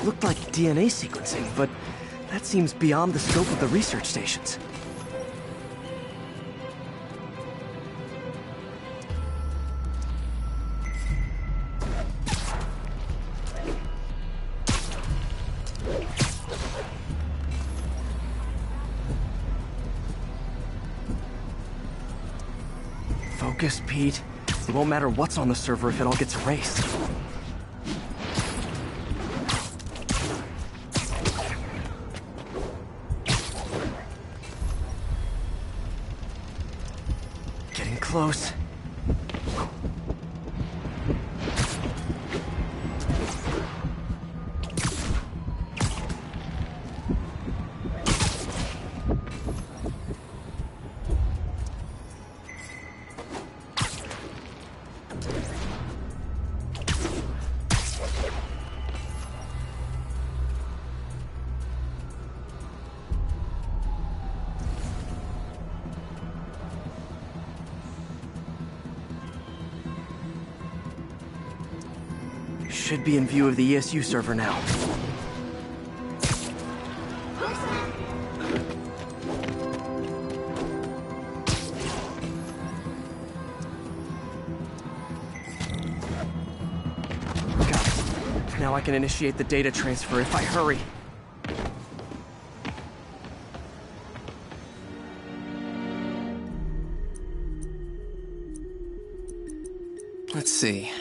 Looked like DNA sequencing, but that seems beyond the scope of the research stations. Focus, Pete. It won't matter what's on the server if it all gets erased. Getting close. Should be in view of the ESU server now. Got it. Now I can initiate the data transfer if I hurry. Let's see.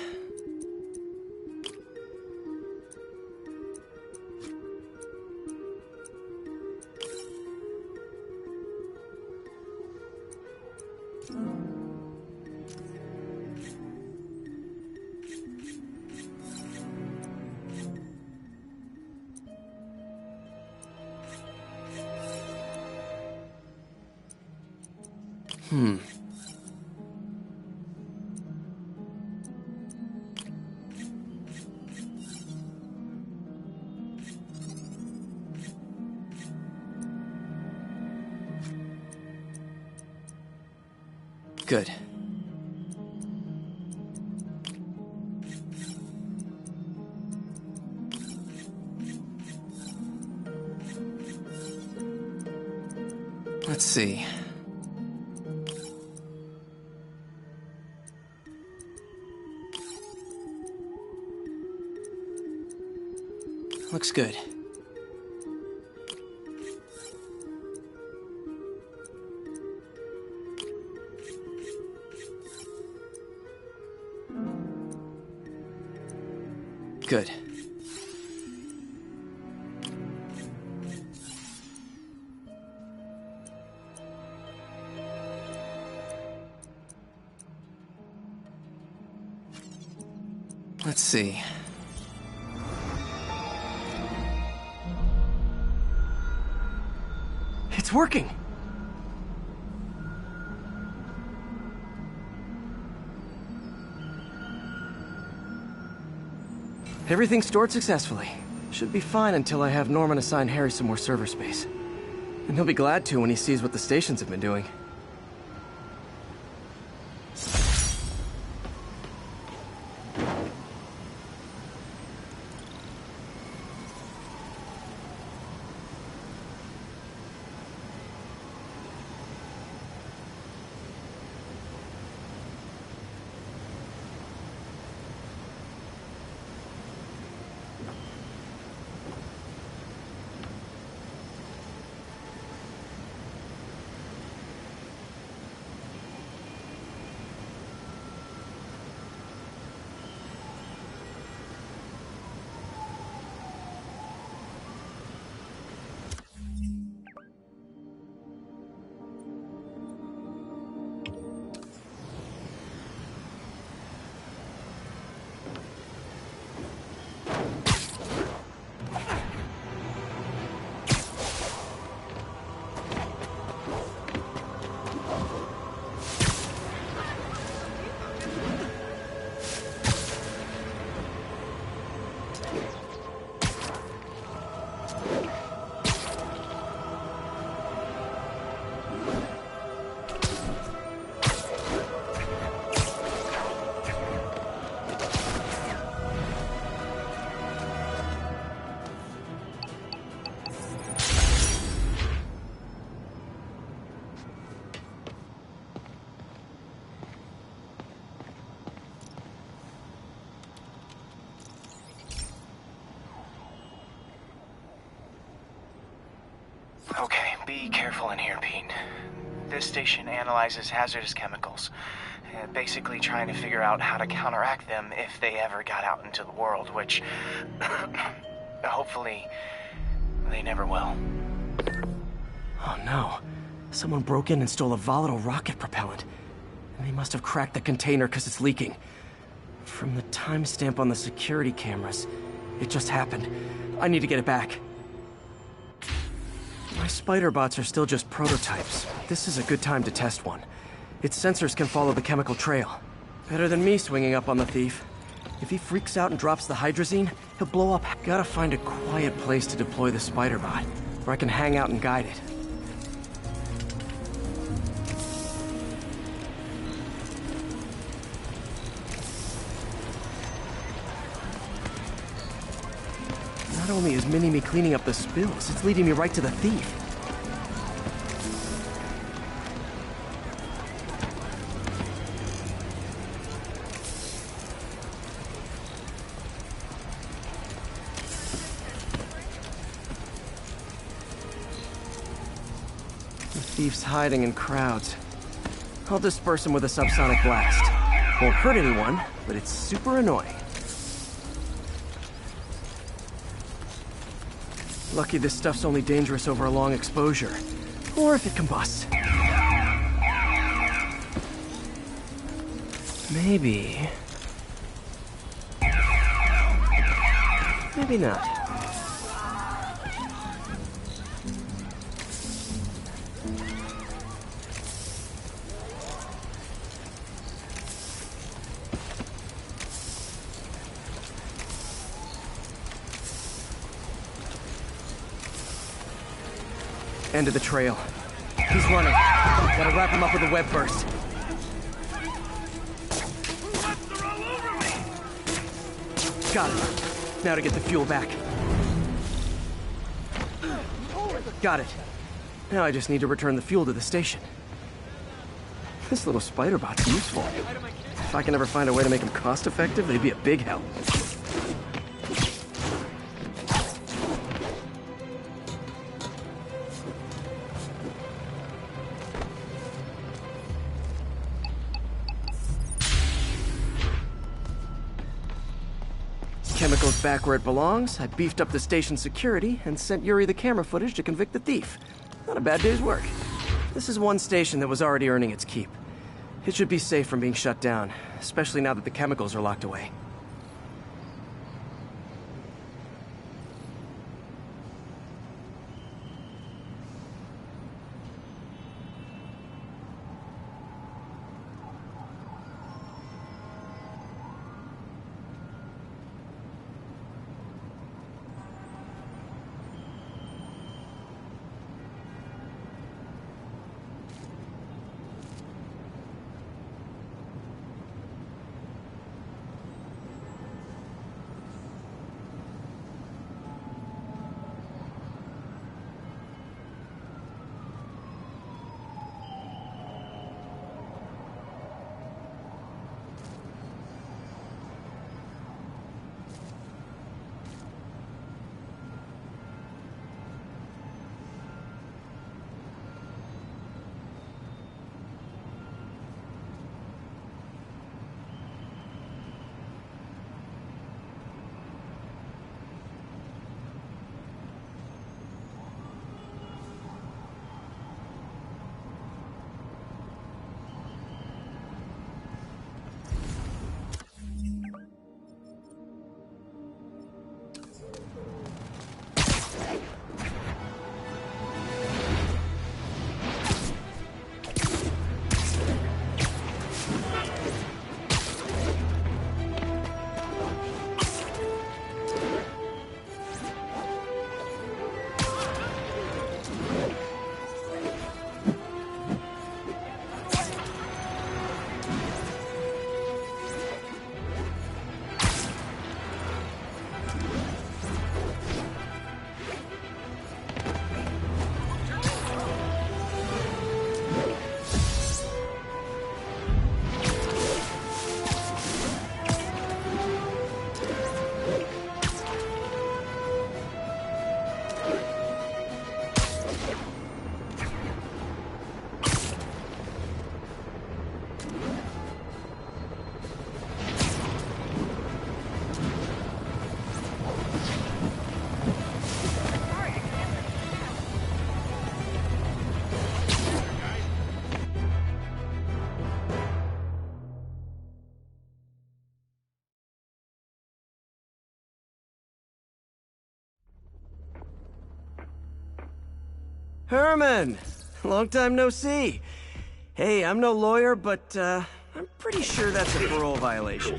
Good. Let's see. Looks good. Good. Let's see. It's working! Everything stored successfully. Should be fine until I have Norman assign Harry some more server space. And he'll be glad to when he sees what the stations have been doing. Okay, be careful in here, Pete. This station analyzes hazardous chemicals, basically trying to figure out how to counteract them if they ever got out into the world, which hopefully they never will. Oh no. Someone broke in and stole a volatile rocket propellant. And they must have cracked the container because it's leaking. From the timestamp on the security cameras, it just happened. I need to get it back. My spider bots are still just prototypes. This is a good time to test one. Its sensors can follow the chemical trail. Better than me swinging up on the thief. If he freaks out and drops the hydrazine, he'll blow up. Gotta find a quiet place to deploy the spider bot, where I can hang out and guide it. Not only is Mini-Me cleaning up the spills, it's leading me right to the thief. The thief's hiding in crowds. I'll disperse him with a subsonic blast. Won't hurt anyone, but it's super annoying. Lucky this stuff's only dangerous over a long exposure. Or if it combusts. Maybe... maybe not. End of the trail. He's running. Gotta wrap him up with a web burst. Got it. Now to get the fuel back. Got it. Now I just need to return the fuel to the station. This little spider bot's useful. If I can ever find a way to make them cost-effective, they'd be a big help. Chemicals back where it belongs. I beefed up the station security and sent Yuri the camera footage to convict the thief. Not a bad day's work. This is one station that was already earning its keep. It should be safe from being shut down, especially now that the chemicals are locked away. Herman! Long time no see. Hey, I'm no lawyer, but, I'm pretty sure that's a parole violation.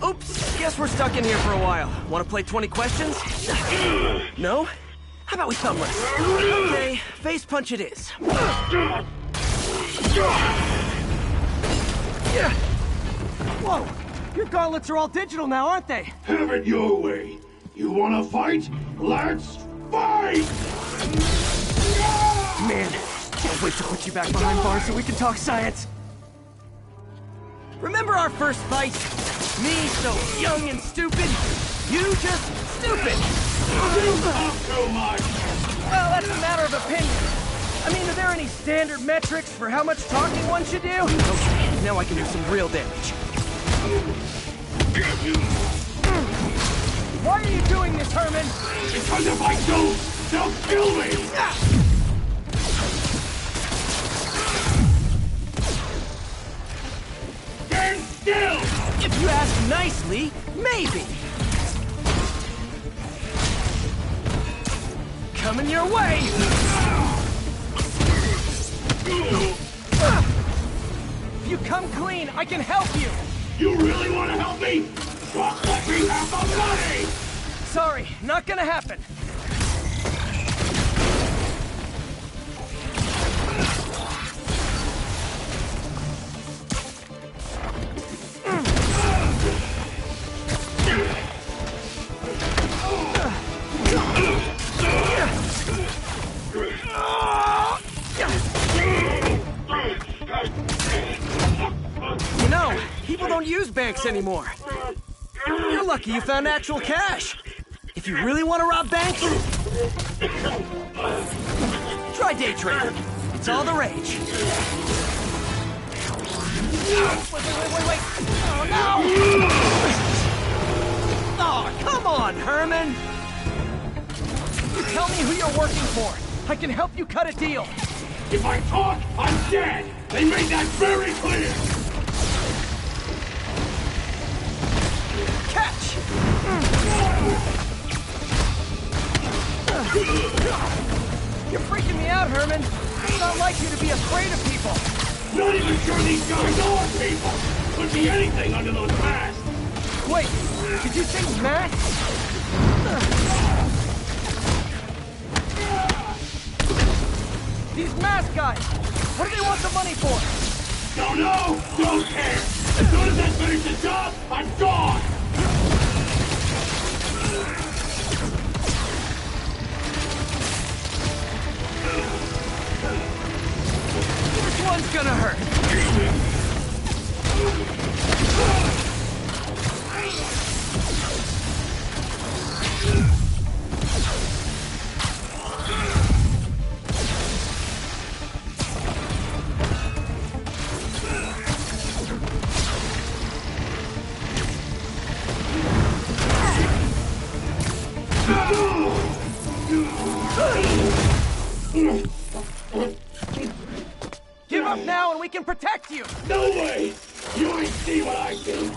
Oops, guess we're stuck in here for a while. Want to play 20 questions? No? How about we thumbless? Okay, face punch it is. Whoa! Your gauntlets are all digital now, aren't they? Have it your way. You wanna fight? Let's fight! Man, can't wait to put you back behind bars so we can talk science. Remember our first fight? Me so young and stupid, you just stupid! You talk too much! Well, that's a matter of opinion. I mean, are there any standard metrics for how much talking one should do? Okay, now I can do some real damage. Why are you doing this, Herman? Because if I don't, they'll kill me! Stand still! If you ask nicely, maybe. Coming your way! If you come clean, I can help you! You really want to help me? Just let me have the money! Sorry, not gonna happen. You know, people don't use banks anymore. You're lucky you found actual cash. If you really want to rob banks, try day trading. It's all the rage. Wait. Oh, no! Oh, come on, Herman! You tell me who you're working for. I can help you cut a deal. If I talk, I'm dead! They made that very clear! Catch! You're freaking me out, Herman. It's not like you to be afraid of people. Not even sure these guys are people! Could be anything under those masks! Wait, did you say masks? These mask guys! What do they want the money for? Don't know! Don't care! As soon as I finish the job, I'm gone! This one's gonna hurt. Give up now and we can protect you! No way! You ain't see what I do!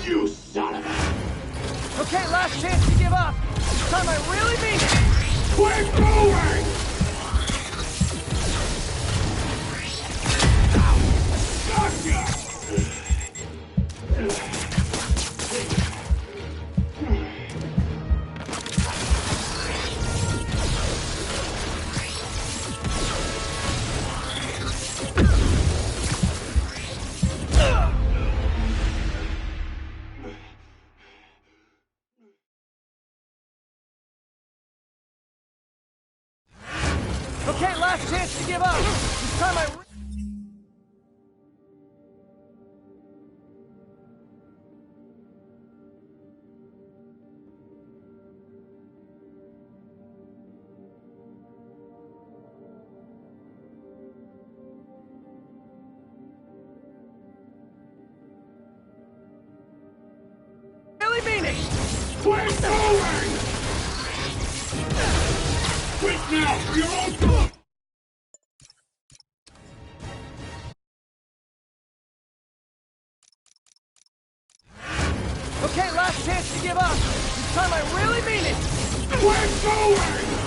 You son of a... Okay, last chance to give up. This time I really mean it! Quit moving! Gotcha! Okay, last chance to give up. This time I... really mean it! Quit moving! Quit now, for your own good! Okay, last chance to give up. This time I really mean it. We're going!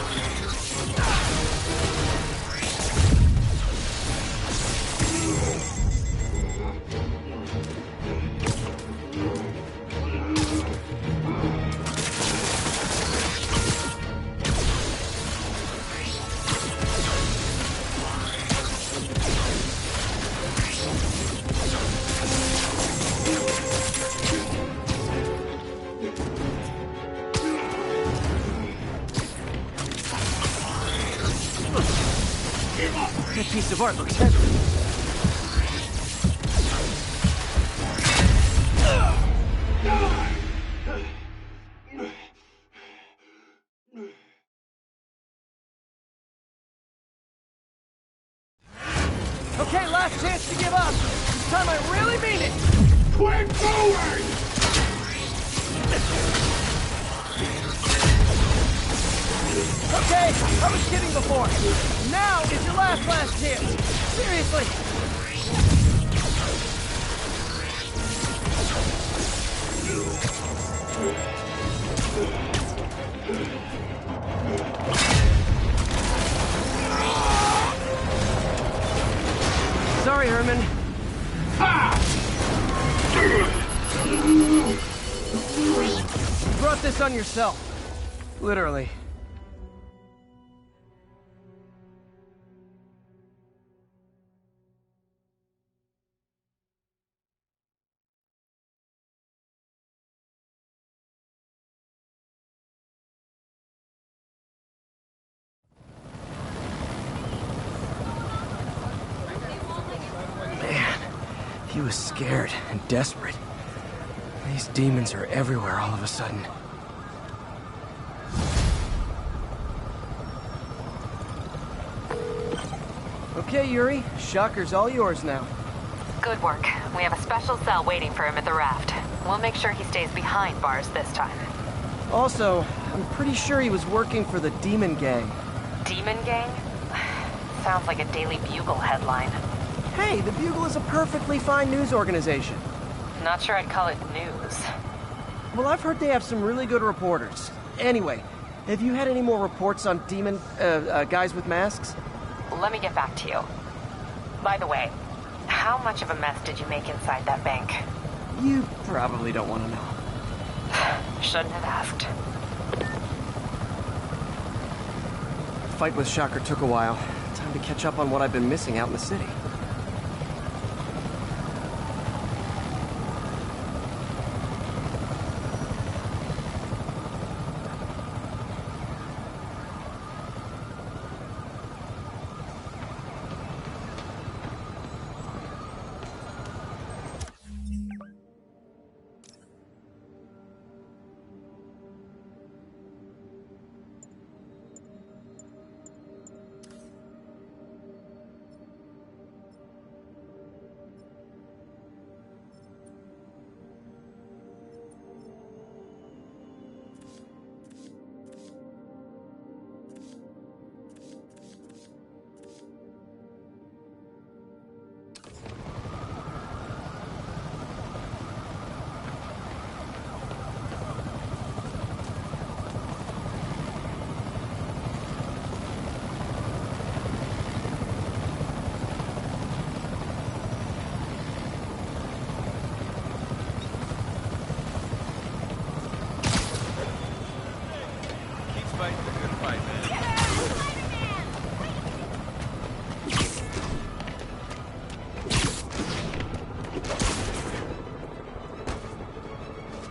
That piece of art looks heavy. Okay, last chance to give up. This time I really mean it. Quit going! Okay, I was kidding before. Now is your last chance. Seriously. Sorry, Herman. You brought this on yourself. Literally. He was scared and desperate. These demons are everywhere all of a sudden. Okay, Yuri. Shocker's all yours now. Good work. We have a special cell waiting for him at the raft. We'll make sure he stays behind bars this time. Also, I'm pretty sure he was working for the Demon Gang. Demon Gang? Sounds like a Daily Bugle headline. Hey, the Bugle is a perfectly fine news organization. Not sure I'd call it news. Well, I've heard they have some really good reporters. Anyway, have you had any more reports on demon, guys with masks? Let me get back to you. By the way, how much of a mess did you make inside that bank? You probably don't want to know. Shouldn't have asked. The fight with Shocker took a while. Time to catch up on what I've been missing out in the city.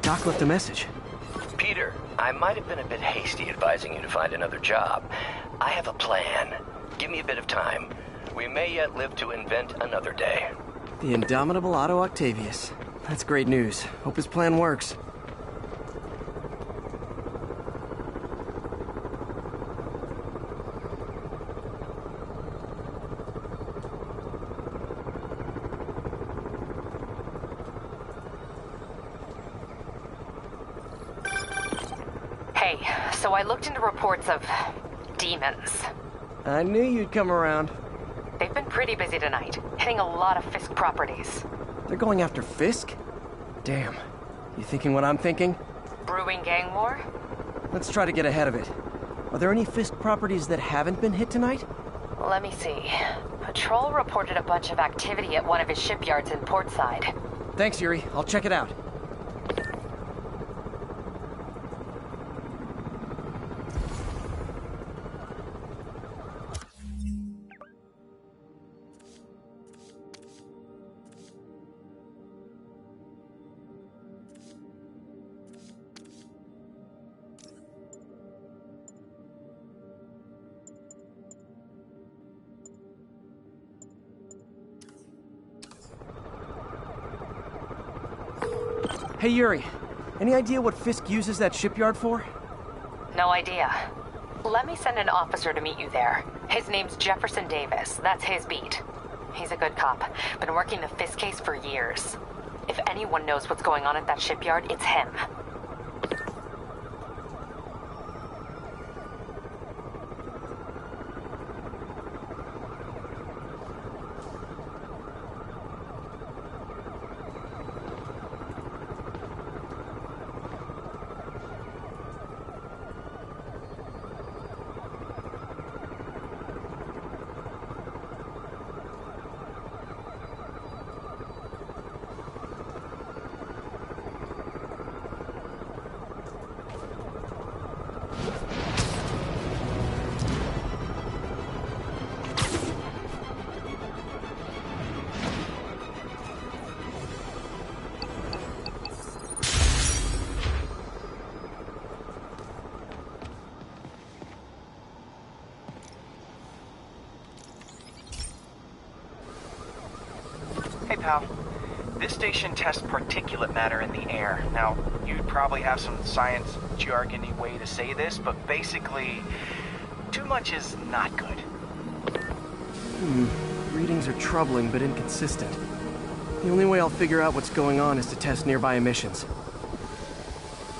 Doc left a message. Peter, I might have been a bit hasty advising you to find another job. I have a plan. Give me a bit of time. We may yet live to invent another day. The indomitable Otto Octavius. That's great news. Hope his plan works. So I looked into reports of demons. I knew you'd come around. They've been pretty busy tonight, hitting a lot of Fisk properties. They're going after Fisk? Damn. You thinking what I'm thinking? Brewing gang war? Let's try to get ahead of it. Are there any Fisk properties that haven't been hit tonight? Let me see. Patrol reported a bunch of activity at one of his shipyards in Portside. Thanks, Yuri. I'll check it out. Hey, Yuri. Any idea what Fisk uses that shipyard for? No idea. Let me send an officer to meet you there. His name's Jefferson Davis. That's his beat. He's a good cop. Been working the Fisk case for years. If anyone knows what's going on at that shipyard, it's him. Hey, pal. This station tests particulate matter in the air. Now, you'd probably have some science jargony way to say this, but basically, too much is not good. Readings are troubling but inconsistent. The only way I'll figure out what's going on is to test nearby emissions.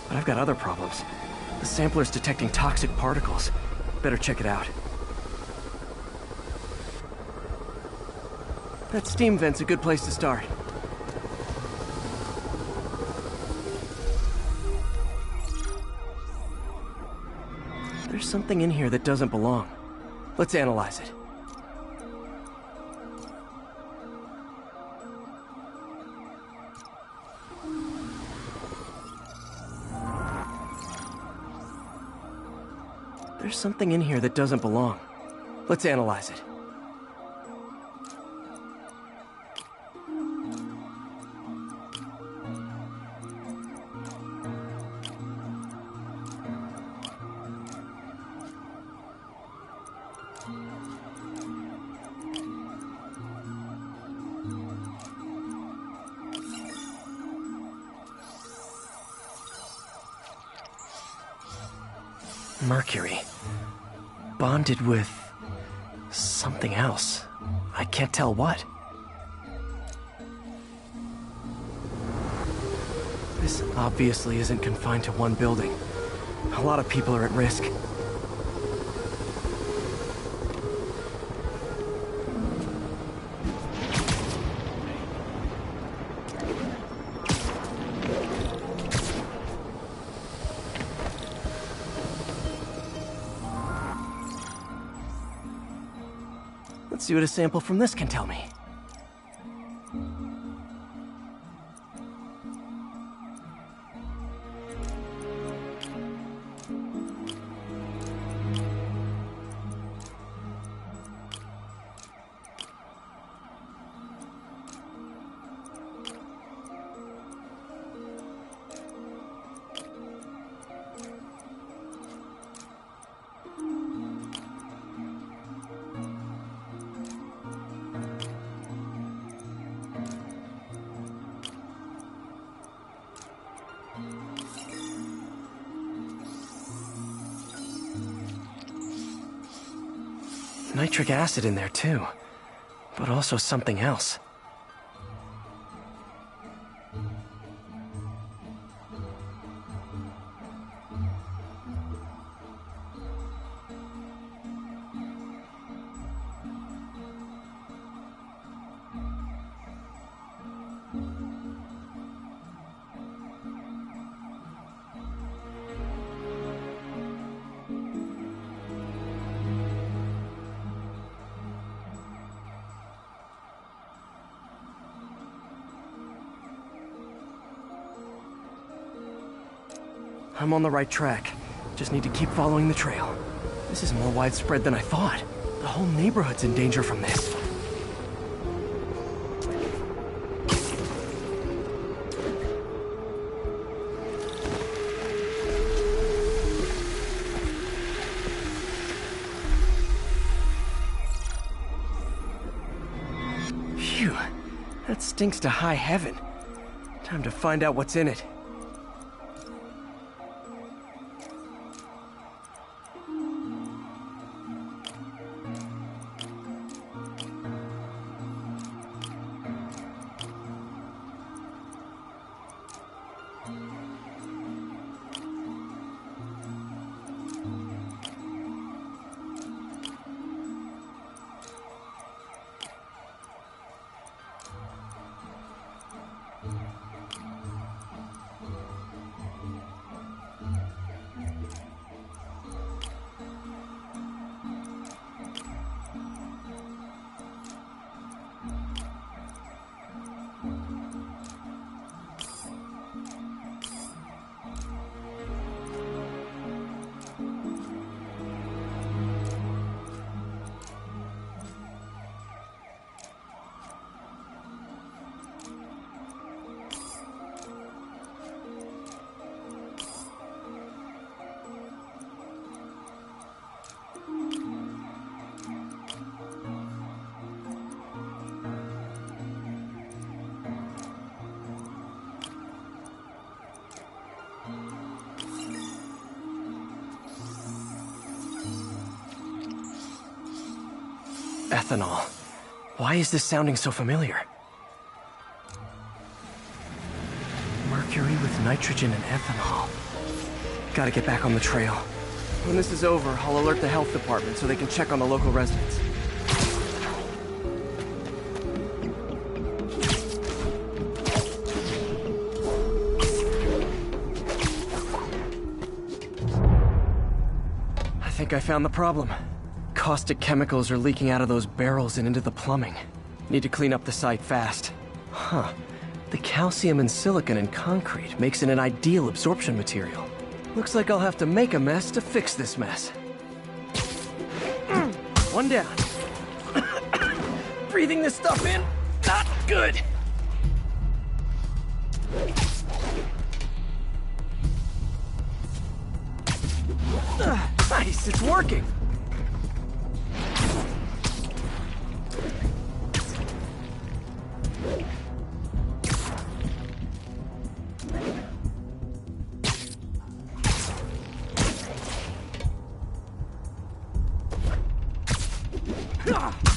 But I've got other problems. The sampler's detecting toxic particles. Better check it out. That steam vent's a good place to start. There's something in here that doesn't belong. Let's analyze it. There's something in here that doesn't belong. Let's analyze it. Mercury. Bonded with something else. I can't tell what. This obviously isn't confined to one building. A lot of people are at risk. Let's see what a sample from this can tell me. Nitric acid in there too, but also something else. I'm on the right track. Just need to keep following the trail. This is more widespread than I thought. The whole neighborhood's in danger from this. Phew, that stinks to high heaven. Time to find out what's in it. Ethanol. Why is this sounding so familiar? Mercury with nitrogen and ethanol. Gotta get back on the trail. When this is over, I'll alert the health department so they can check on the local residents. I think I found the problem. Caustic chemicals are leaking out of those barrels and into the plumbing. Need to clean up the site fast. Huh. The calcium and silicon in concrete makes it an ideal absorption material. Looks like I'll have to make a mess to fix this mess. One down. Breathing this stuff in, not good. Nice, it's working.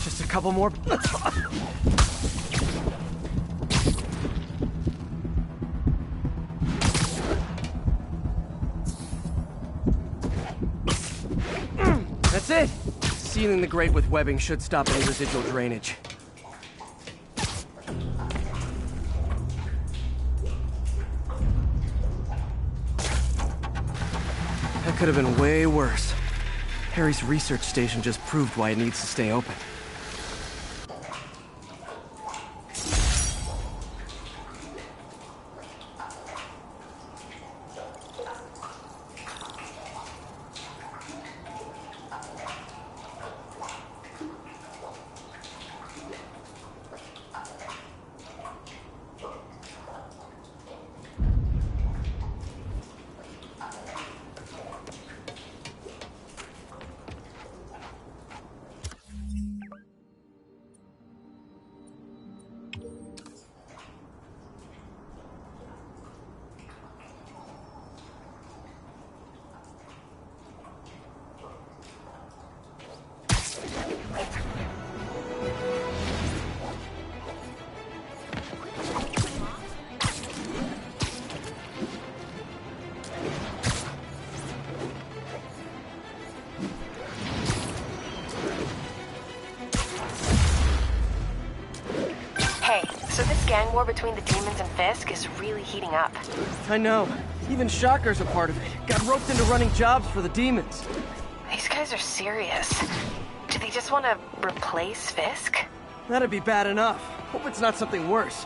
Just a couple more. That's it. Sealing the grate with webbing should stop any residual drainage. That could have been way worse. Harry's research station just proved why it needs to stay open. So this gang war between the demons and Fisk is really heating up. I know. Even Shocker's a part of it. Got roped into running jobs for the demons. These guys are serious. Do they just want to replace Fisk? That'd be bad enough. Hope it's not something worse.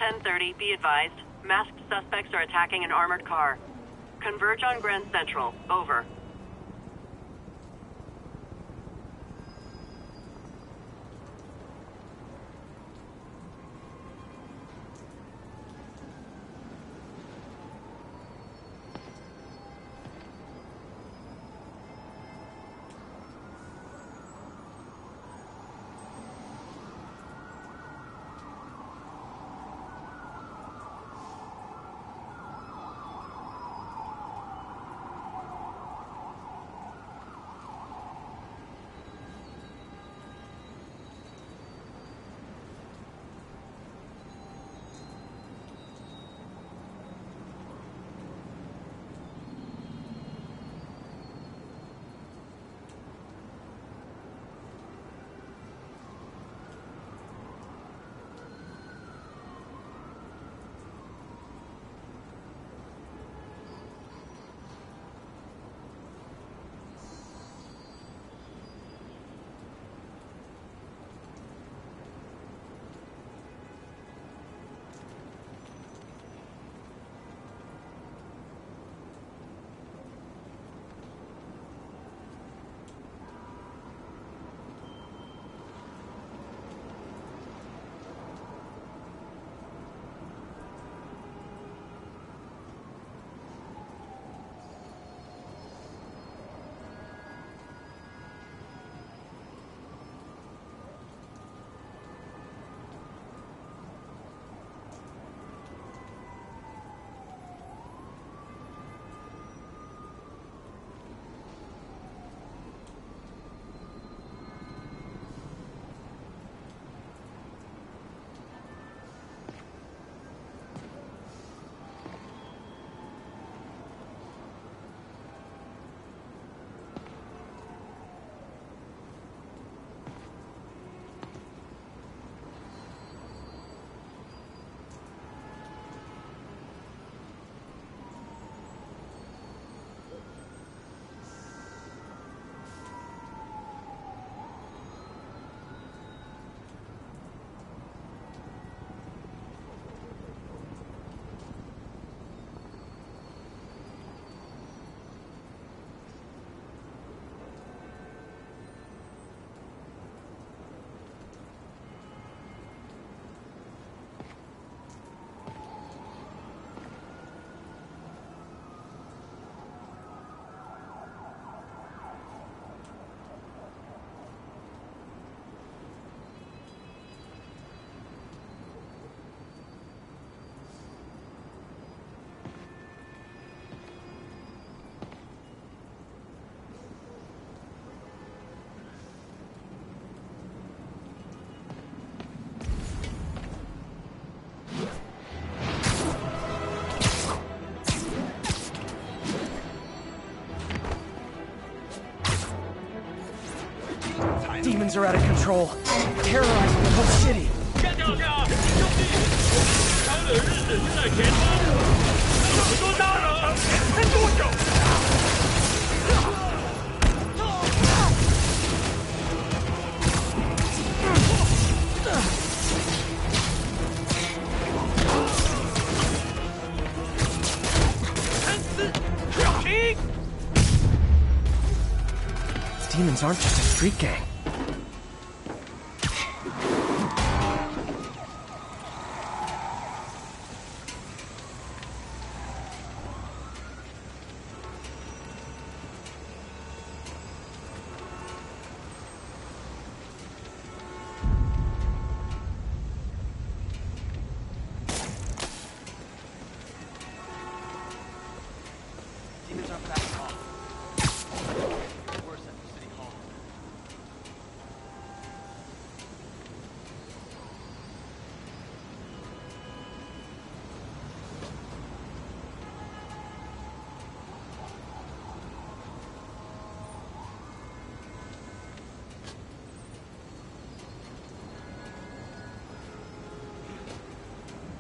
10:30, be advised. Masked suspects are attacking an armored car. Converge on Grand Central. Over. Demons are out of control, terrorizing the whole city. Demons aren't just a street gang.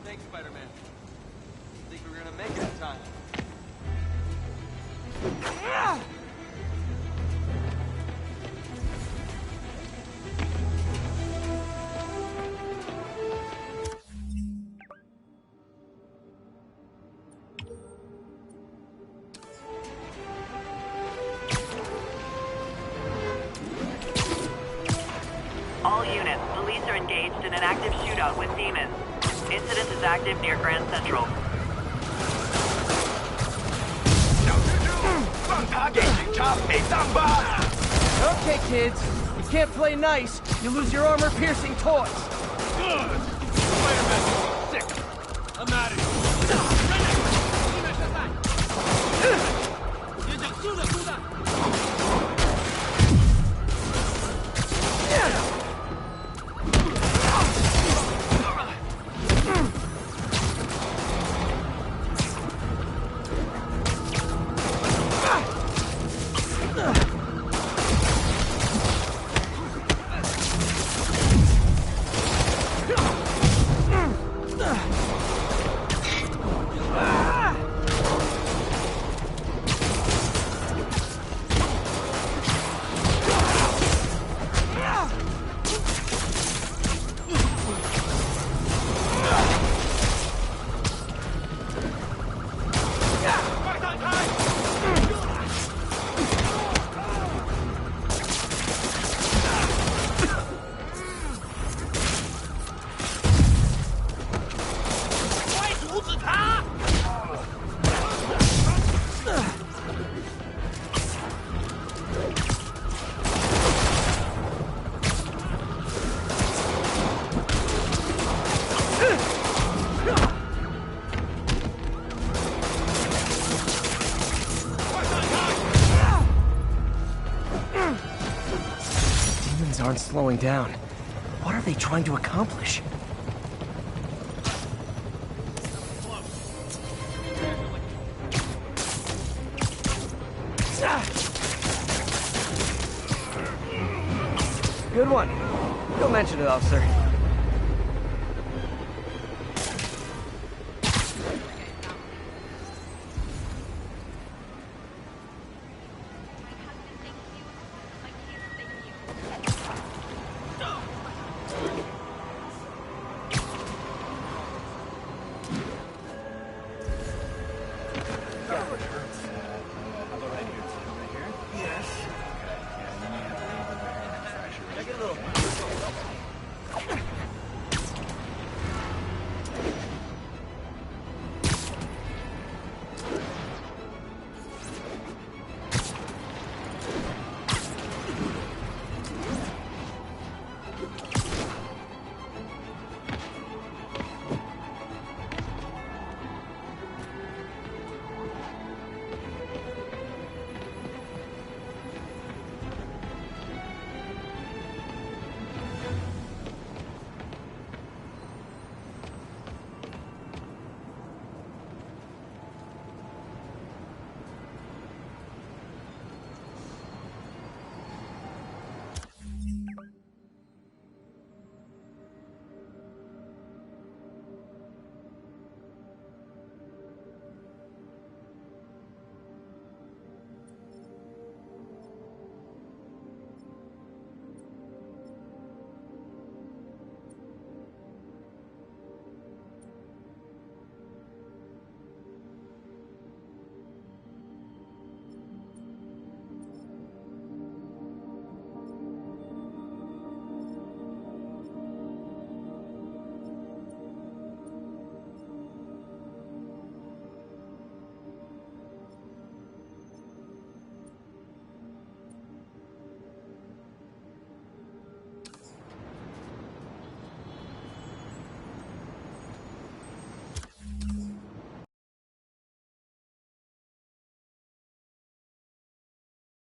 Thanks, Spider-Man. Think we're gonna make it in time. All units, police are engaged in an active shootout with demons. Incident is active near Grand Central. Okay, kids. You can't play nice. You lose your armor-piercing toys. Good! Spider-Man, sick. I'm out of here. Aren't slowing down. What are they trying to accomplish? Good one. Don't mention it, officer.